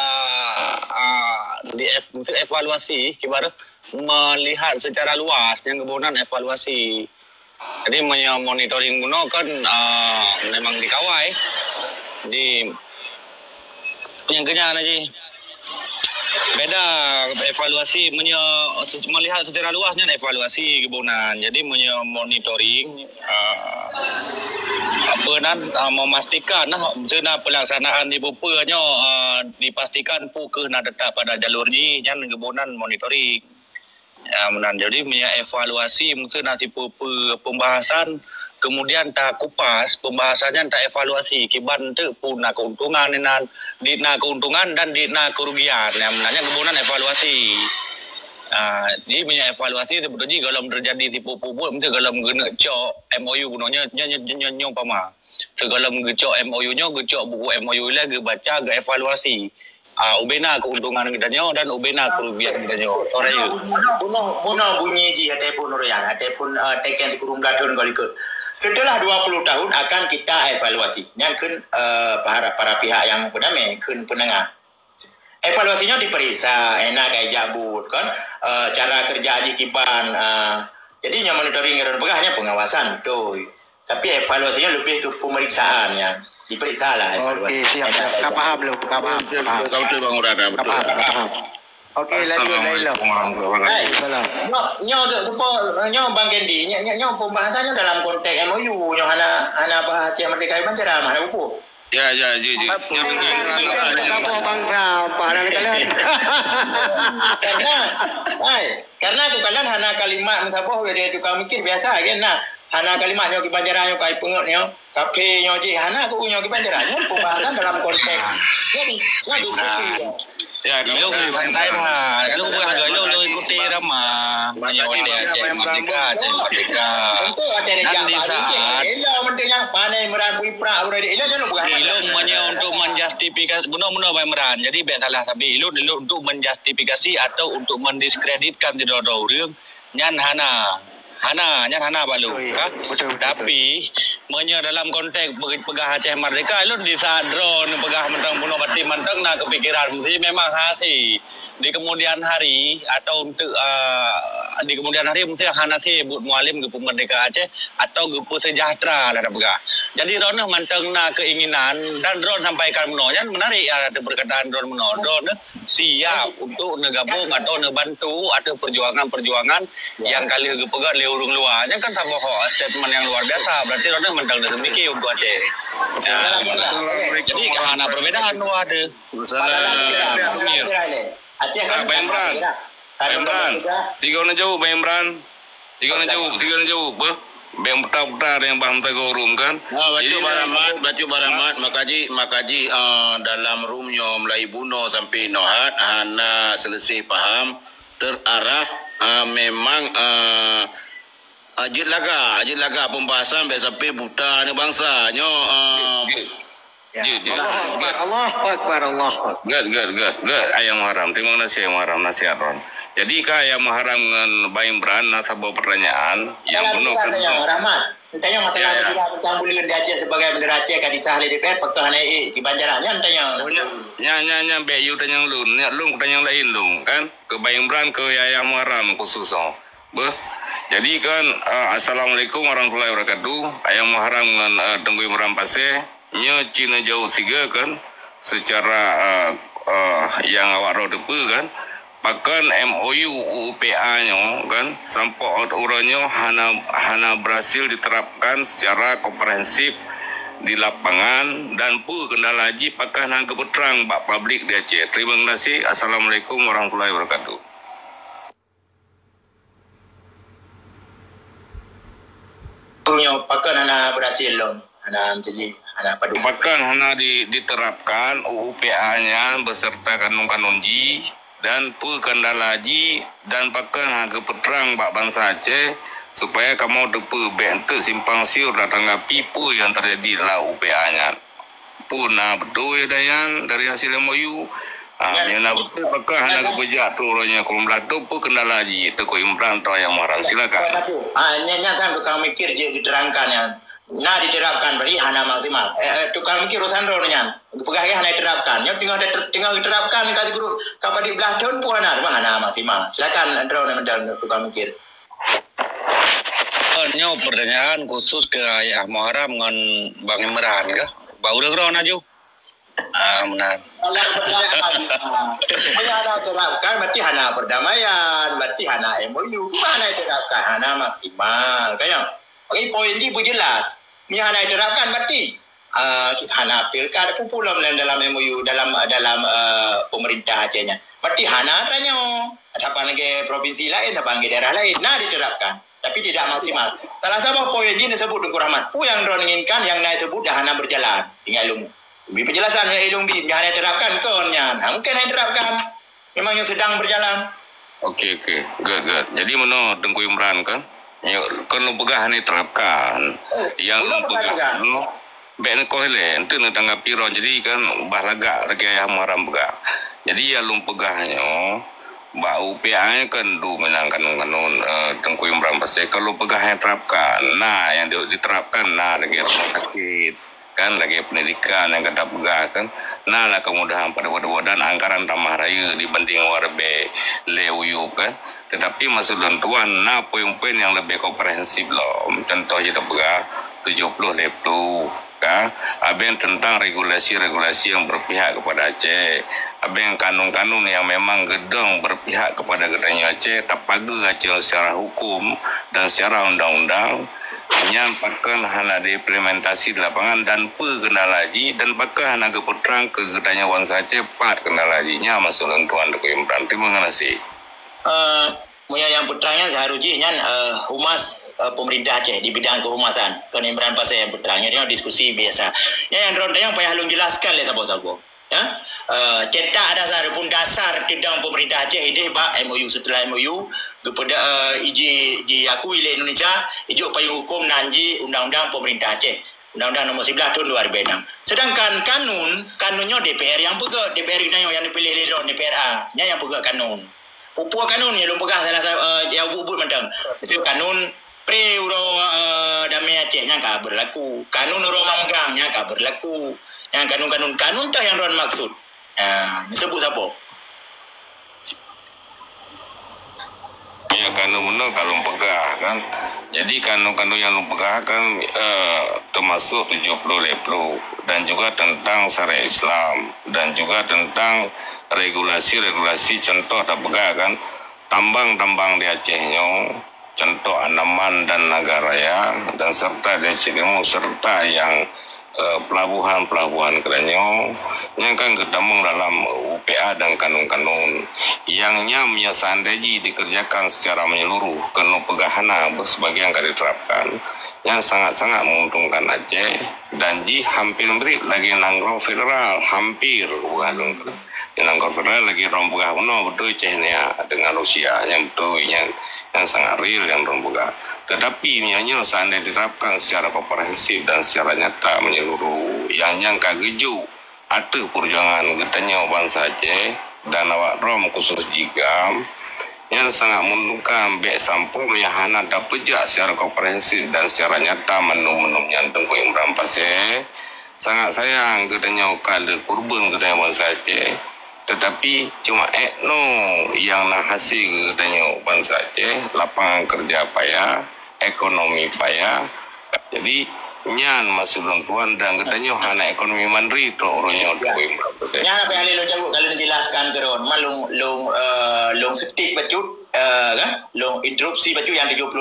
evaluasi kibar melihat secara luas yang kebunan evaluasi. Jadi monitoring guna kan memang dikawai di yang kenyang lagi beda evaluasi melihat secara luasnya evaluasi kebunan. Jadi monitoring memastikan sena pelaksanaan di bupanya dipastikan pukul nak tetap pada jalur ni yang kebunan monitoring. Jadi evaluasi mungkin nanti pembahasan kemudian tak kupas pembahasannya tak evaluasi kiban tu pun nak keuntungan keuntungan dan kerugian yang menanya kemudian evaluasi. Jadi punya evaluasi sebetulnya kalau terjadi tipu pupuk mesti kalau guna cok MOU gunanya nyo pama. Segala ngecok MOU nya gecok buku MOU lagi baca ke evaluasi. Ubena keuntungan kita nyo dan ubena kerugian kita nyo. Sore you. Buno bunyi ji ada pun orang, ada pun teken di kurung gadun kali ke. Setelah 20 tahun akan kita evaluasi. Yang para pihak yang bernama penengah. Evaluasinya diperiksa, enak kayak jabut kan. Cara kerja Haji Kiban. Jadi yang monitoring dan pegahnya pengawasan betul. Tapi evaluasinya lebih ke pemeriksaan yang diperiksa lah evaluasi. Okey, siap. Kau faham belum? Kau faham. Kau tu bang Urada betul. Okey, lanjut. Salam. Nyo Bang Kendi, nyo pembahasannya dalam konteks MOU, nyo hana bahas Aceh Merdeka Iban cara mana buku? Ya, ji. Apa bangsa pada kalian? Karena tu kalian hana kalimat musabah dia tukang mikir biasa kan nah. Hana kalimat nyo kibanjaran nyo kai pengut nyo, kafe nyo ji hana ku nyo kibanjaran nyo pembahasan dalam konteks. Jadi, diskusi. Ya, Ilung santai mah. Kalau bukan lo ikuti ramah. Menyawai Aceh Merdeka. Untuk ada di saat menteri yang pandai meran puipra urang dia lo bukan. Ilung untuk menjustifikasi benar-benar baik meran. Jadi biar salah tapi ilung untuk menjustifikasi atau untuk mendiskreditkan tidak ada orang nyan hana balu kan. Tapi dalam konteks pegah Aceh Merdeka lu di saat drone pegah mentang bunuh mati mentang nak kepikiran mesti memang hati di kemudian hari atau untuk di kemudian hari mesti hana buat mualim ke Merdeka Aceh atau ke sejahtera lah pegah. Jadi drone mentang nak keinginan dan drone sampaikan menolak menarik ada perkataan drone menolak drone siap untuk negabung atau nebantu atau perjuangan yang kali ke pegah urung luarnya kan tambah statement yang luar biasa berarti orang mentang dari mikir untuk Aceh. Jadi karena perbedaan ada. Aceh kan Bayamran. Tiga orang jauh Bayamran. Tiga orang jauh. Bayam betar yang baham tegorum kan. Baca baramat makaji dalam roomnya mulai buno sampai nohat hana selesai paham terarah memang ajit laga pembahasan biasa pe buta ni bangsa nyo Allah Akbar. Gad ayam haram. Terima kasih ayam haram nasihat Ron. Jadi ayam haram dengan bayang beran sebuah pertanyaan yang penuh kan. Rahmat. Tanya masalah tentang bulian di Aceh sebagai bendera Aceh kan ditahli DPR pakah naik di Banjarannya tanya. Nya bayu tanya lung tanya lain lung kan ke bayang beran ke ayam haram khusus jadi kan assalamualaikum warahmatullahi wabarakatuh. Ayam haram dengan Tengku Imran Pasir nya Cina jauh siga kan secara yang awak roh depa kan pakan MOU UPA nya kan sampai urangnya hana berhasil diterapkan secara komprehensif di lapangan dan pu kendala haji pakan hang kepeterang bak publik di Aceh. Terima kasih. Assalamualaikum warahmatullahi wabarakatuh. Punya pakan hana berhasil loh. Hana menjadi hana padu. Pakan hana diterapkan UPA-nya beserta kanun-kanun ji dan pu kendala haji dan pakan harga peterang bak bangsa Aceh supaya kamu depu bentuk simpang siur datang pipu yang terjadi dalam UPA-nya. Puna betul ya dayan dari hasil MOU. Yang betul pakan hana kebejak tu orangnya kalau melatu pu kendala haji Tengku Imran atau yang haram silakan. Nyanya kan tukang mikir je diterangkan ya. Nah diterapkan beri hana maksimal. Tukang mikir urusan ronnya. Pegawai hana diterapkan. Yang tinggal diterapkan kata guru kapan di belah tahun pun hana maksimal. Silakan drone dan tukang mikir. Nyo pertanyaan khusus ke ayah Muharram dengan Bang Imran ke? Bau dah ron aja. Benar. Kalau hana diterapkan berarti hana perdamaian, berarti hana MOU. Mana diterapkan hana maksimal. Kaya. Okey, poin ni pun jelas. Ni hana diterapkan berarti hana pilkada pun pula dalam MOU dalam pemerintah Acehnya. Berarti hana tanya. Siapa lagi provinsi lain, siapa lagi daerah lain. Nah diterapkan. Tapi tidak maksimal. Salah satu poin ini disebut Tengku Rahmat. Pu yang drone inginkan, yang naik sebut dah hana berjalan. Tinggal ilmu. Lebih penjelasan ilmu yang hana diterapkan konnya. Mungkin hana diterapkan. Memangnya sedang berjalan. Okey. Good. Jadi mana Tengku Imran kan? Kalau pegah ni terapkan yang pegah ben ko hele ente na tanggapi ron jadi kan bahlaga lagi ayah haram pegah jadi ya lum pegahnya bau UPA kan du menangkan kanun Tengku Imran Pasir kalau pegahnya terapkan nah yang diterapkan nah lagi rumah sakit kan lagi pendidikan yang kata pegah kan nah lah kemudahan pada dan anggaran tambah raya dibanding warbe leuyu kan tetapi masuk tuan nah poin-poin yang lebih komprehensif loh contoh kita pegah 70 leplu kan abang tentang regulasi-regulasi yang berpihak kepada Aceh abang kanun-kanun yang memang gedung berpihak kepada gedungnya Aceh tapaga Aceh secara hukum dan secara undang-undang menyampaikan hana diimplementasi di lapangan dan kendala haji dan bakal hana keputrang ke gedanya bangsa Aceh part kendala hajinya masuk tuan Tengku Imran. Terima kasih. Punya yang putranya seharusnya humas pemerintah Aceh di bidang kehumasan Tengku Imran Pasir yang putranya dia diskusi biasa. Yang ronda yang payah lung jelaskan le sabo-sabo. Ya, cetak dasar pun dasar tidang pemerintah Aceh ini bak MOU setelah MOU kepada iji aku ile Indonesia ijo payung hukum nanji undang-undang pemerintah Aceh undang-undang nomor 11 tahun 2006 sedangkan kanunnya DPR yang pegang DPR yang dipilih oleh DPR nya yang pegang kanun pupuk kanun yang belum pegang salah yang bubut mentang itu kanun pre-uro damai Aceh nya ka berlaku kanun uro manggang nya ka berlaku yang kanun dah yang Ron maksud. Disebut siapa? Ya kanun kalau pegah kan. Jadi kanun-kanun yang pegah kan termasuk 70 leplu dan juga tentang syariat Islam dan juga tentang regulasi-regulasi contoh tak pegah kan. Tambang-tambang di Acehnya contoh Andaman dan Nagaraya dan serta di Aceh Timur serta yang pelabuhan-pelabuhan keranyo yang kan ketemu dalam UPA dan kanun-kanun yang nyamnya seandainya dikerjakan secara menyeluruh kalau pegahana sebagian kan diterapkan yang sangat-sangat menguntungkan Aceh dan hampir beri lagi nanggro federal hampir bukan nanggro federal lagi rombogah betul Acehnya dengan Rusia yang betul yang sangat real yang rombogah Tetapi misalnya seandainya diterapkan secara komprehensif dan secara nyata menyeluruh, yang nyangka geju ada perjuangan katanya bangsa Aceh dan awak rom khusus jigam yang sangat menentukan baik sampai menyahana dapat jak secara komprehensif dan secara nyata menum-menum nyanteng Ko Imran Pasir sangat sayang katanya kala kurban katanya bangsa Aceh, tetapi cuma etno yang nak hasil katanya bangsa Aceh, lapangan kerja payah, ekonomi payah. Jadi nyan masih belum tuan dan katanya hana ekonomi mandiri tu orangnya Ko Imran Pasir. Nyan apa yang lu jago kalau jelaskan keron, malung long setik bacut kan, long interupsi bacut yang 70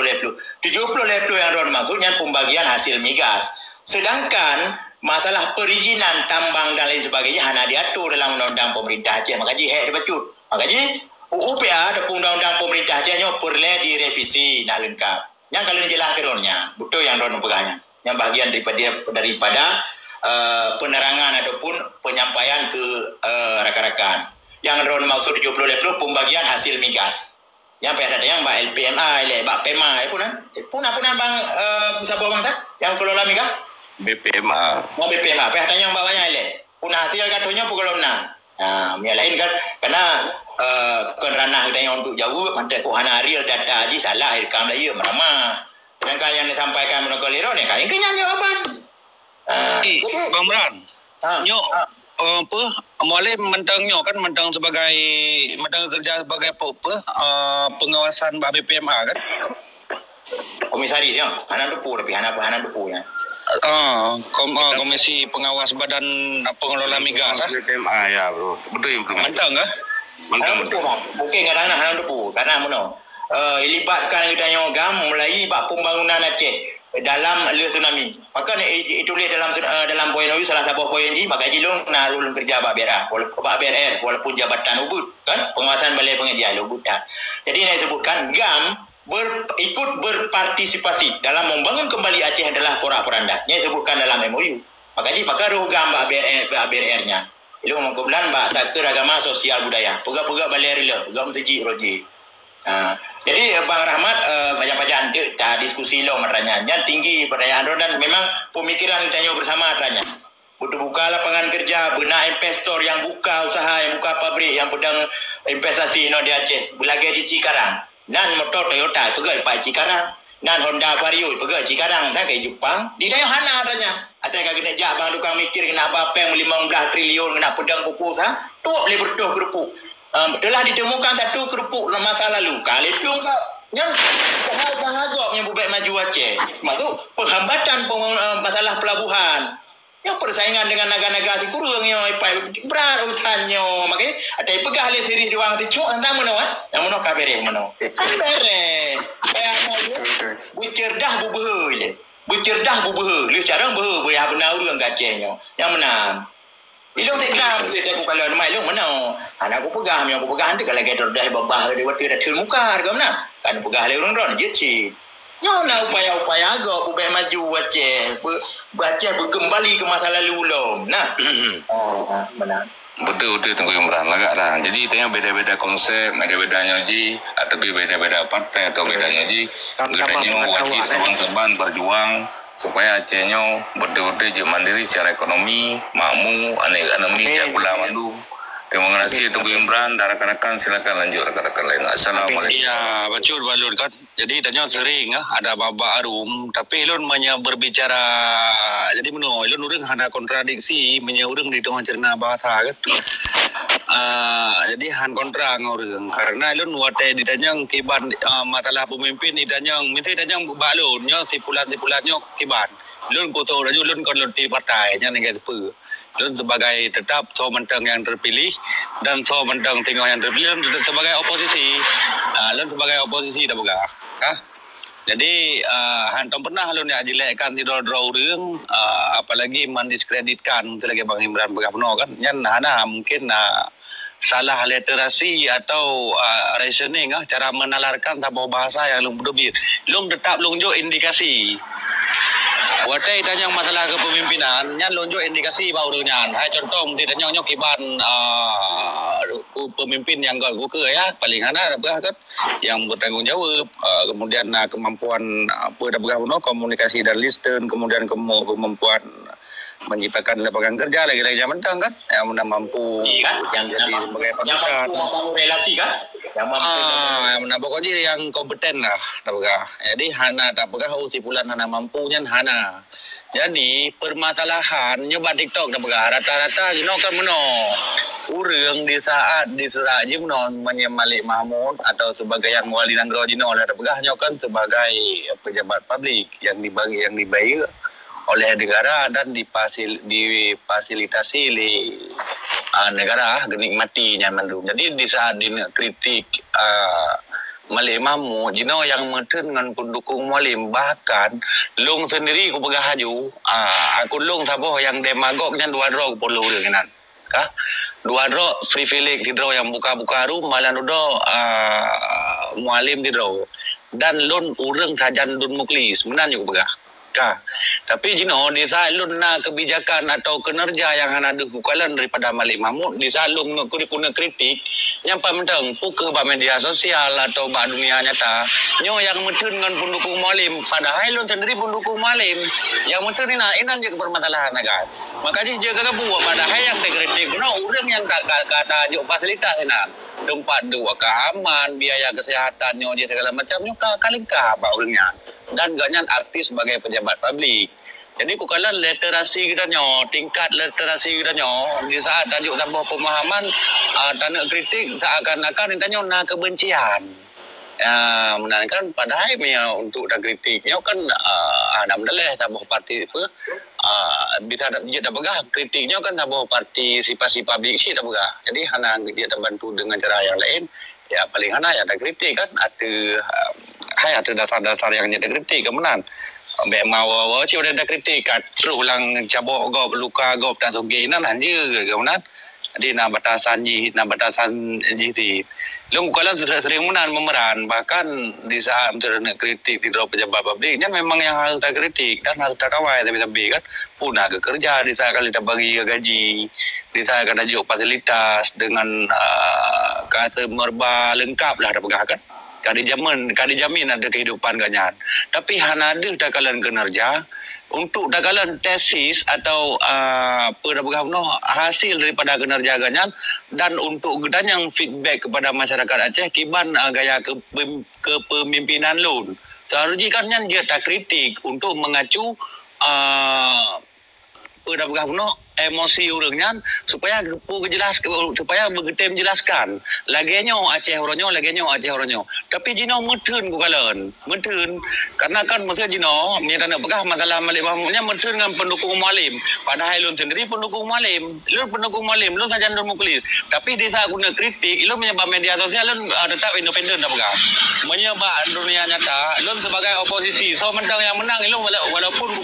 leplu yang ron maksudnya pembagian hasil migas. Sedangkan masalah perizinan tambang dan lain sebagainya hanya diatur dalam undang-undang pemerintah Aceh. Makanya hek dibacut. Makanya UUPA ada undang-undang pemerintah Aceh nya perlu direvisi nak lengkap. Yang kalau jelas keronnya, betul yang ron pegahnya. Yang bagian daripada penerangan ataupun penyampaian ke rakan-rakan. Yang ron maksud 70 leplu pembagian hasil migas. Yang ada yang Mbak LPMA, Mbak PEMA, pun bang bisa bawa bang tak? Yang kelola migas? BPMA. Mau BPMA, yang bawahnya pun hasil katanya pukul 6. Nah, yang lain kan karena kerana yang untuk jauh mantai kohana real data aja salah rekam lagi merama. Sedangkan yang disampaikan menurut Lero ni kain kenyang jawaban. Bang Bran. Apa mulai mentangnya kan mentang kerja sebagai apa pengawasan BPMA kan komisaris ya Hanan Dupu tapi Hanan Dupu ya komisi pengawas badan pengelola migas kan BPMA ya bro betul mentang kah Hanan Dupu mungkin kadang-kadang Hanan Dupu karena mana libatkan kita nyogam mulai bak pembangunan Aceh dalam le tsunami. Maka ditulis dalam poin salah satu poin ji maka jilung nak lulung kerja Bak BRR walaupun jabatan ubud kan penguasaan balai pengajian ubud dah. Jadi nak sebutkan GAM ikut berpartisipasi dalam membangun kembali Aceh adalah porak-poranda. Ini sebutkan dalam MOU. Maka ji pakar GAM Bak BRR-nya. Itu mengkumpulan Bak Sakar Agama Sosial Budaya. Pegak-pegak balai rela, GAM teji roji. Jadi Bang Rahmat banyak-banyak tak diskusi lo meranya yang tinggi perayaan dan memang pemikiran kita bersama adanya untuk buka lapangan kerja benar investor yang buka usaha yang buka pabrik yang pedang investasi di Aceh belagi di Cikarang nan motor Toyota pegai pai Cikarang nan Honda Vario pegai Cikarang tak ke Jepang di daerah hana adanya atau kena jak bang tukang mikir kena apa yang 15 triliun kena pedang pupuk sah tu boleh berdoh kerupuk telah ditemukan satu kerupuk masa lalu. Kali itu enggak yang sahaja yang buat maju Aceh. Maksud penghambatan masalah pelabuhan. Yang persaingan dengan negara-negara di kurang yang berat urusannya. Makanya ada yang pegah le siri ruang tu cuk entah mana yang mana kabere mana. Kan bere. Bercerdah bubuh le. Bercerdah bubuh. Le cara bubuh ya benar urang Acehnya. Yang menang. Ilung tak kram saya aku kalau mai ilung mana anak aku pegang yang aku pegang tu kalau gator dah babah dia waktu dah tul muka ke mana kan pegang le orang-orang je cik nyo na upaya-upaya agak buat maju Aceh baca berkembali ke masa lalu ulum nah benar betul tunggu Imran agak dah jadi tanya beda-beda konsep beda-beda nyoji tapi beda-beda partai atau beda nyoji bedanya wajib seban-seban berjuang supaya Acehnya betul-betul je mandiri secara ekonomi, makmur, ekonomi jak pula mandu. Terima kasih Tunggu Imran dan rakan-rakan silakan lanjut rakan-rakan lain. Assalamualaikum. Ya, betul balun kan. Jadi tanya sering ada baba arum tapi ilun berbicara jadi meno ilun urang ada kontradiksi urang di tengah cerna bahasa kan. Jadi han kontra ngorang karena ilun wate ditanya kiban masalah pemimpin ditanya mesti ditanya balun nya sipulan-sipulannya kiban. Ilun koso raju ilun konloti partai nya ngai tepu. Ilun sebagai tetap so mentang yang terpilih dan so mentang tengok yang terpilih sebagai oposisi. Ilun sebagai oposisi dah begah. Jadi hantam pernah lu nak jelekkan tidak orang apalagi mendiskreditkan selagi Bang Imran Begapno kan nyan hana mungkin salah literasi atau reasoning cara menalarkan tanpa bahasa yang lu berbeda lu tetap lu jo indikasi Watai tanya masalah kepemimpinan, nyan lonjok indikasi baru nyan. Hai contoh mesti tanya nyok kiban pemimpin yang gugur ya, paling hana kan yang bertanggung jawab, kemudian kemampuan apa dah berguna komunikasi dan listen, kemudian kemampuan menciptakan lapangan kerja lagi-lagi zaman tang kan, yang mampu yang mampu relasi kan, yang mampu pokoknya yang kompeten lah, tak bergah. Jadi hana tak bergah sipulan hana mampunya hana. Jadi permasalahan nyoba TikTok tak bergah rata-rata jino kan meno urang di saat diserak je meno menyemalik Mahmud atau sebagai yang wali nanggro jino lah tak bergah nyokan sebagai pejabat publik yang dibayar oleh negara dan difasilitasi oleh negara menikmati nyaman dulu. Jadi di saat kritik Malik Mahmud jino yang meten dengan pendukung Mualim, bahkan long sendiri ku pegah haju aku long saboh yang demagognya 2 draw puluh dengan kah 2 draw privilege di draw yang buka-buka room malah do Mualim di draw dan lon urang sajan dun muklis menan ku pegah. Tapi jino di saat lun na kebijakan atau kinerja yang hana dukukalan daripada Malik Mahmud di saat lun kuna kritik yang pamentang puke ba media sosial atau ba dunia nyata nyo yang metun dengan pendukung Mualim padahal lun sendiri pendukung Mualim yang metun inan je permasalahan agak makanya jaga buat padahal yang dikritik no urang yang kata jo fasilitas ina tempat dua keaman biaya kesehatan nyo je segala macam nyo kalingkah ba urangnya dan gaknya aktif sebagai pejabat publik. Jadi kukalan literasi kita nyo, tingkat literasi kita nyo di saat tajuk tambah pemahaman tanah kritik seakan-akan kita nyo nak kebencian. Menandakan padahal untuk tak kritik nyo kan ada mendalah tambah parti apa bisa dia tak begah kritiknya kan tambah partisipasi publik sih tak begah. Jadi hana dia tak bantu dengan cara yang lain. Ya paling hana ya ada kritik kan ada dasar-dasar yang ada kritik kemenang ambek mau sih udah ada kritik kat terus ulang cabok gop luka gop tak soge nan hanje kemenang jadi na batasan sih lu kalau sering menan memeran bahkan di saat terkena kritik di dalam pejabat publiknya memang yang harus tak kritik dan harus tak kawai tapi kan punah ke kerja di saat kali tak bagi gaji di saat kan tajuk fasilitas dengan kata merba lengkap lah ada pegang kan kadi jamin ada kehidupan ganyan tapi hana ada dakalan kinerja untuk dakalan tesis atau hasil daripada kinerja ganyan dan untuk gedan yang feedback kepada masyarakat Aceh kiban gaya kepemimpinan lun seharusnya kan dia tak kritik untuk mengacu emosi orangnya supaya begitu menjelaskan laginya Aceh oronyo tapi jino metun karena kan maksudnya jino minta nak pegah masalah Malik Mahmudnya metun dengan pendukung Mualim padahal lun sendiri pendukung Mualim lun saja muklis tapi di saat guna kritik lun menyebab media sosial lun tetap independen tak pegah menyebab dunia nyata lun sebagai oposisi so mentang yang menang lun walaupun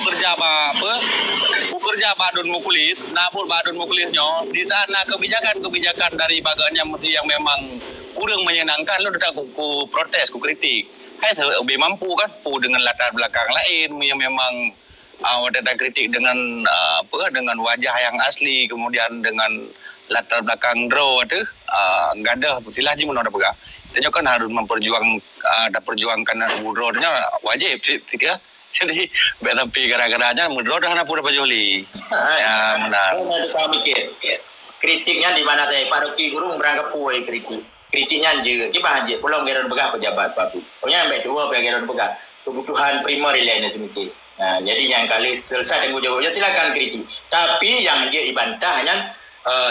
bekerja badun muklis napun badun muklisnya di sana kebijakan dari baganya mesti yang memang kurang menyenangkan lo dah ku protes ku kritik lebih mampu kan dengan latar belakang lain yang memang ada kritik dengan dengan wajah yang asli kemudian dengan latar belakang draw tu enggak ada silah je mana ada pegang kita kan harus perjuangkan draw-nya wajib tiga. Jadi tapi gara-garanya mundur dah nak pura pajoli. Ya benar. Saya mikir kritiknya di mana saya paroki gurung berangkap puai kritiknya je kiba je belum geron pegah pejabat publik. Pokoknya sampai dua geron pegah kebutuhan primer lainnya semiki. Nah, jadi yang kali selesai dengan jawabnya silakan kritik. Tapi yang dia dibantah hanya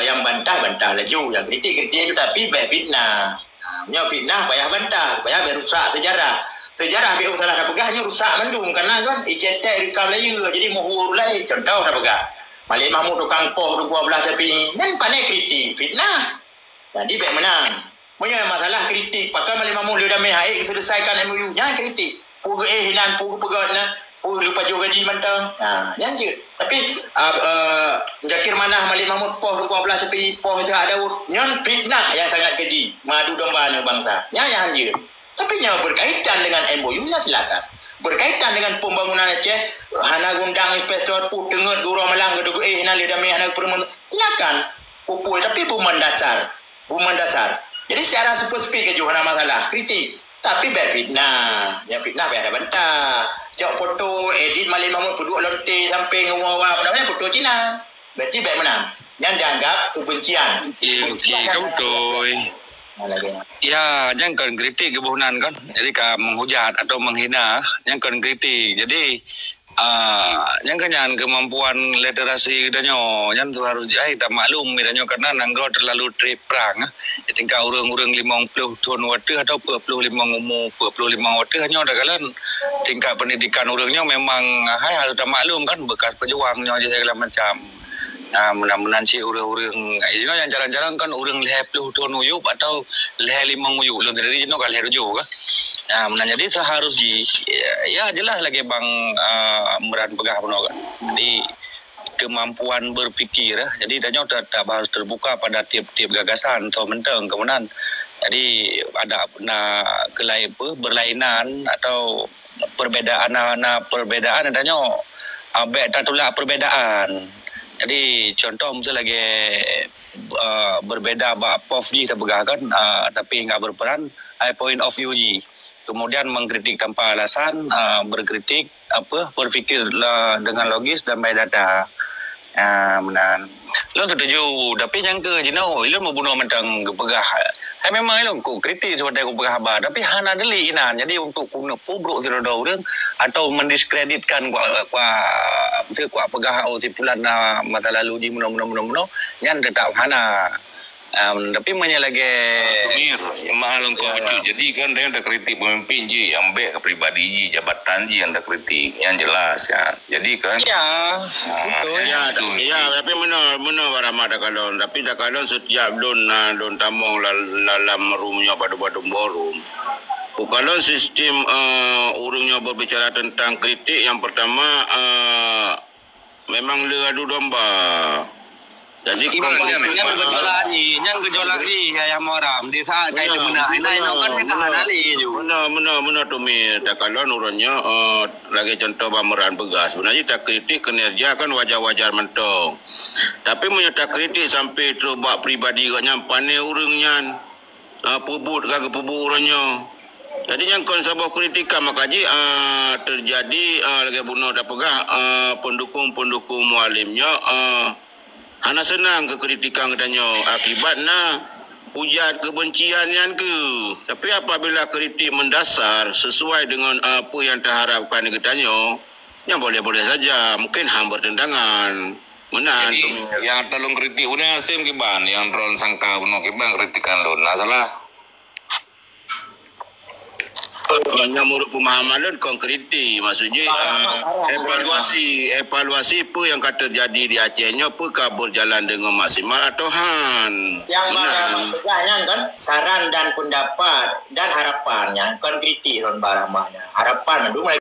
yang bantah laju, yang kritik itu tapi fitnah. Punya fitnah payah bantah, supaya berusak sejarah BU salah dah pegahnya rusak mendung karena kan ICT rekam lagi jadi muhur lain contoh dah pegah Malik Mahmud tukang poh 12 sapi dan pandai kritik fitnah jadi baik menang punya masalah kritik pakai Malik Mahmud dia dah mai selesaikan MOU jangan kritik pugu hinan pugu pegatna pugu lupa juga gaji mentang jangan je tapi jakir manah Malik Mahmud poh 12 sapi poh je ada nyon fitnah yang sangat keji madu domba bangsa jangan je tapi yang berkaitan dengan MOU ya silakan. berkaitan dengan pembangunan Aceh, hana gundang investor pu dengar guru malang gedu hana lidami hana permen silakan pupui tapi buman dasar. Jadi secara spesifik aja hana masalah kritik tapi baik fitnah yang fitnah biar ada bantah cak foto edit malih mamut duduk lonte sampai ngawa namanya foto Cina berarti baik menang yang dianggap kebencian. Okey, kau betul. Ya, jangan kan kritik kebunan kan. Jadi menghujat atau menghina, jangan kan kritik. Jadi jangan kemampuan literasi katanya, jangan tu harus tak maklum katanya karena nanggo terlalu trip perang. Tingkah orang-orang 50 tahun waktu atau 45 umur 45 waktu hanya ada kalan tingkat pendidikan orangnya memang harus tak maklum kan bekas pejuangnya je segala macam. Mudah-mudahan si orang-orang yang jarang-jarang kan orang leh 10 tahun uyup atau leh 5 uyup lo dari itu kan leh rujuk kan. Nah, jadi seharus ya jelas lagi bang meran pegah pun kan. Jadi kemampuan berfikir jadi tanya tak harus terbuka pada tiap-tiap gagasan atau menteng kemudian. Jadi ada berlainan atau perbedaan adanya tak tolak perbedaan. Jadi contoh misalnya lagi berbeda POV tak begahkan tapi enggak berperan point of view ji. Kemudian mengkritik tanpa alasan, berkritik berfikir dengan logis dan by data. Menan. Lo setuju tapi yang ke jino lo mau bunuh mentang kepegah. Memang lo ku kritik seperti aku pegah habar tapi hana deli inan. Jadi untuk pubruk siroda orang atau mendiskreditkan kuat pegah si pulan masa lalu ji muno yang tetap hana. Tapi lagi Mir, mahal engkau betul. Jadi kan dia ada kritik pemimpin je, yang baik ke pribadi je, jabatan je yang ada kritik, yang jelas ya. Jadi kan. Ya, betul. Ya, tapi mana barama dah kalon. Tapi dah kalon setiap don tamong dalam roomnya pada borum. Kalau sistem urungnya berbicara tentang kritik, yang pertama memang adu domba. Jadi yang gejolak ni yang moram di saat kait benar ini kan kita hanali je. Benar tu mir. Tak kalau nurunnya lagi contoh pameran pegas. Sebenarnya tak kritik kinerja kan wajar-wajar mentong. Tapi menyata kritik sampai tu bak pribadi katnya pandai urangnya pubut ke pubut urangnya. Jadi yang kon sabah kritikan makaji terjadi lagi bunuh dah pegah pendukung mualimnya hana senang ke kritikan katanya akibatnya hujat kebencian yang ke. Tapi apabila kritik mendasar sesuai dengan apa yang terharapkan katanya, yang boleh-boleh saja. Mungkin hang bertentangan. Menan. Jadi yang tolong kritik punya sim kiban, yang drone sangka punya kiban kritikan lo. Nah salah. Hanya menurut pemahaman dan konkreti maksudnya evaluasi apa yang kata terjadi di Acehnya apakah berjalan dengan maksimal atau yang barang kan saran dan pendapat dan harapannya konkreti ron baramanya harapan itu mulai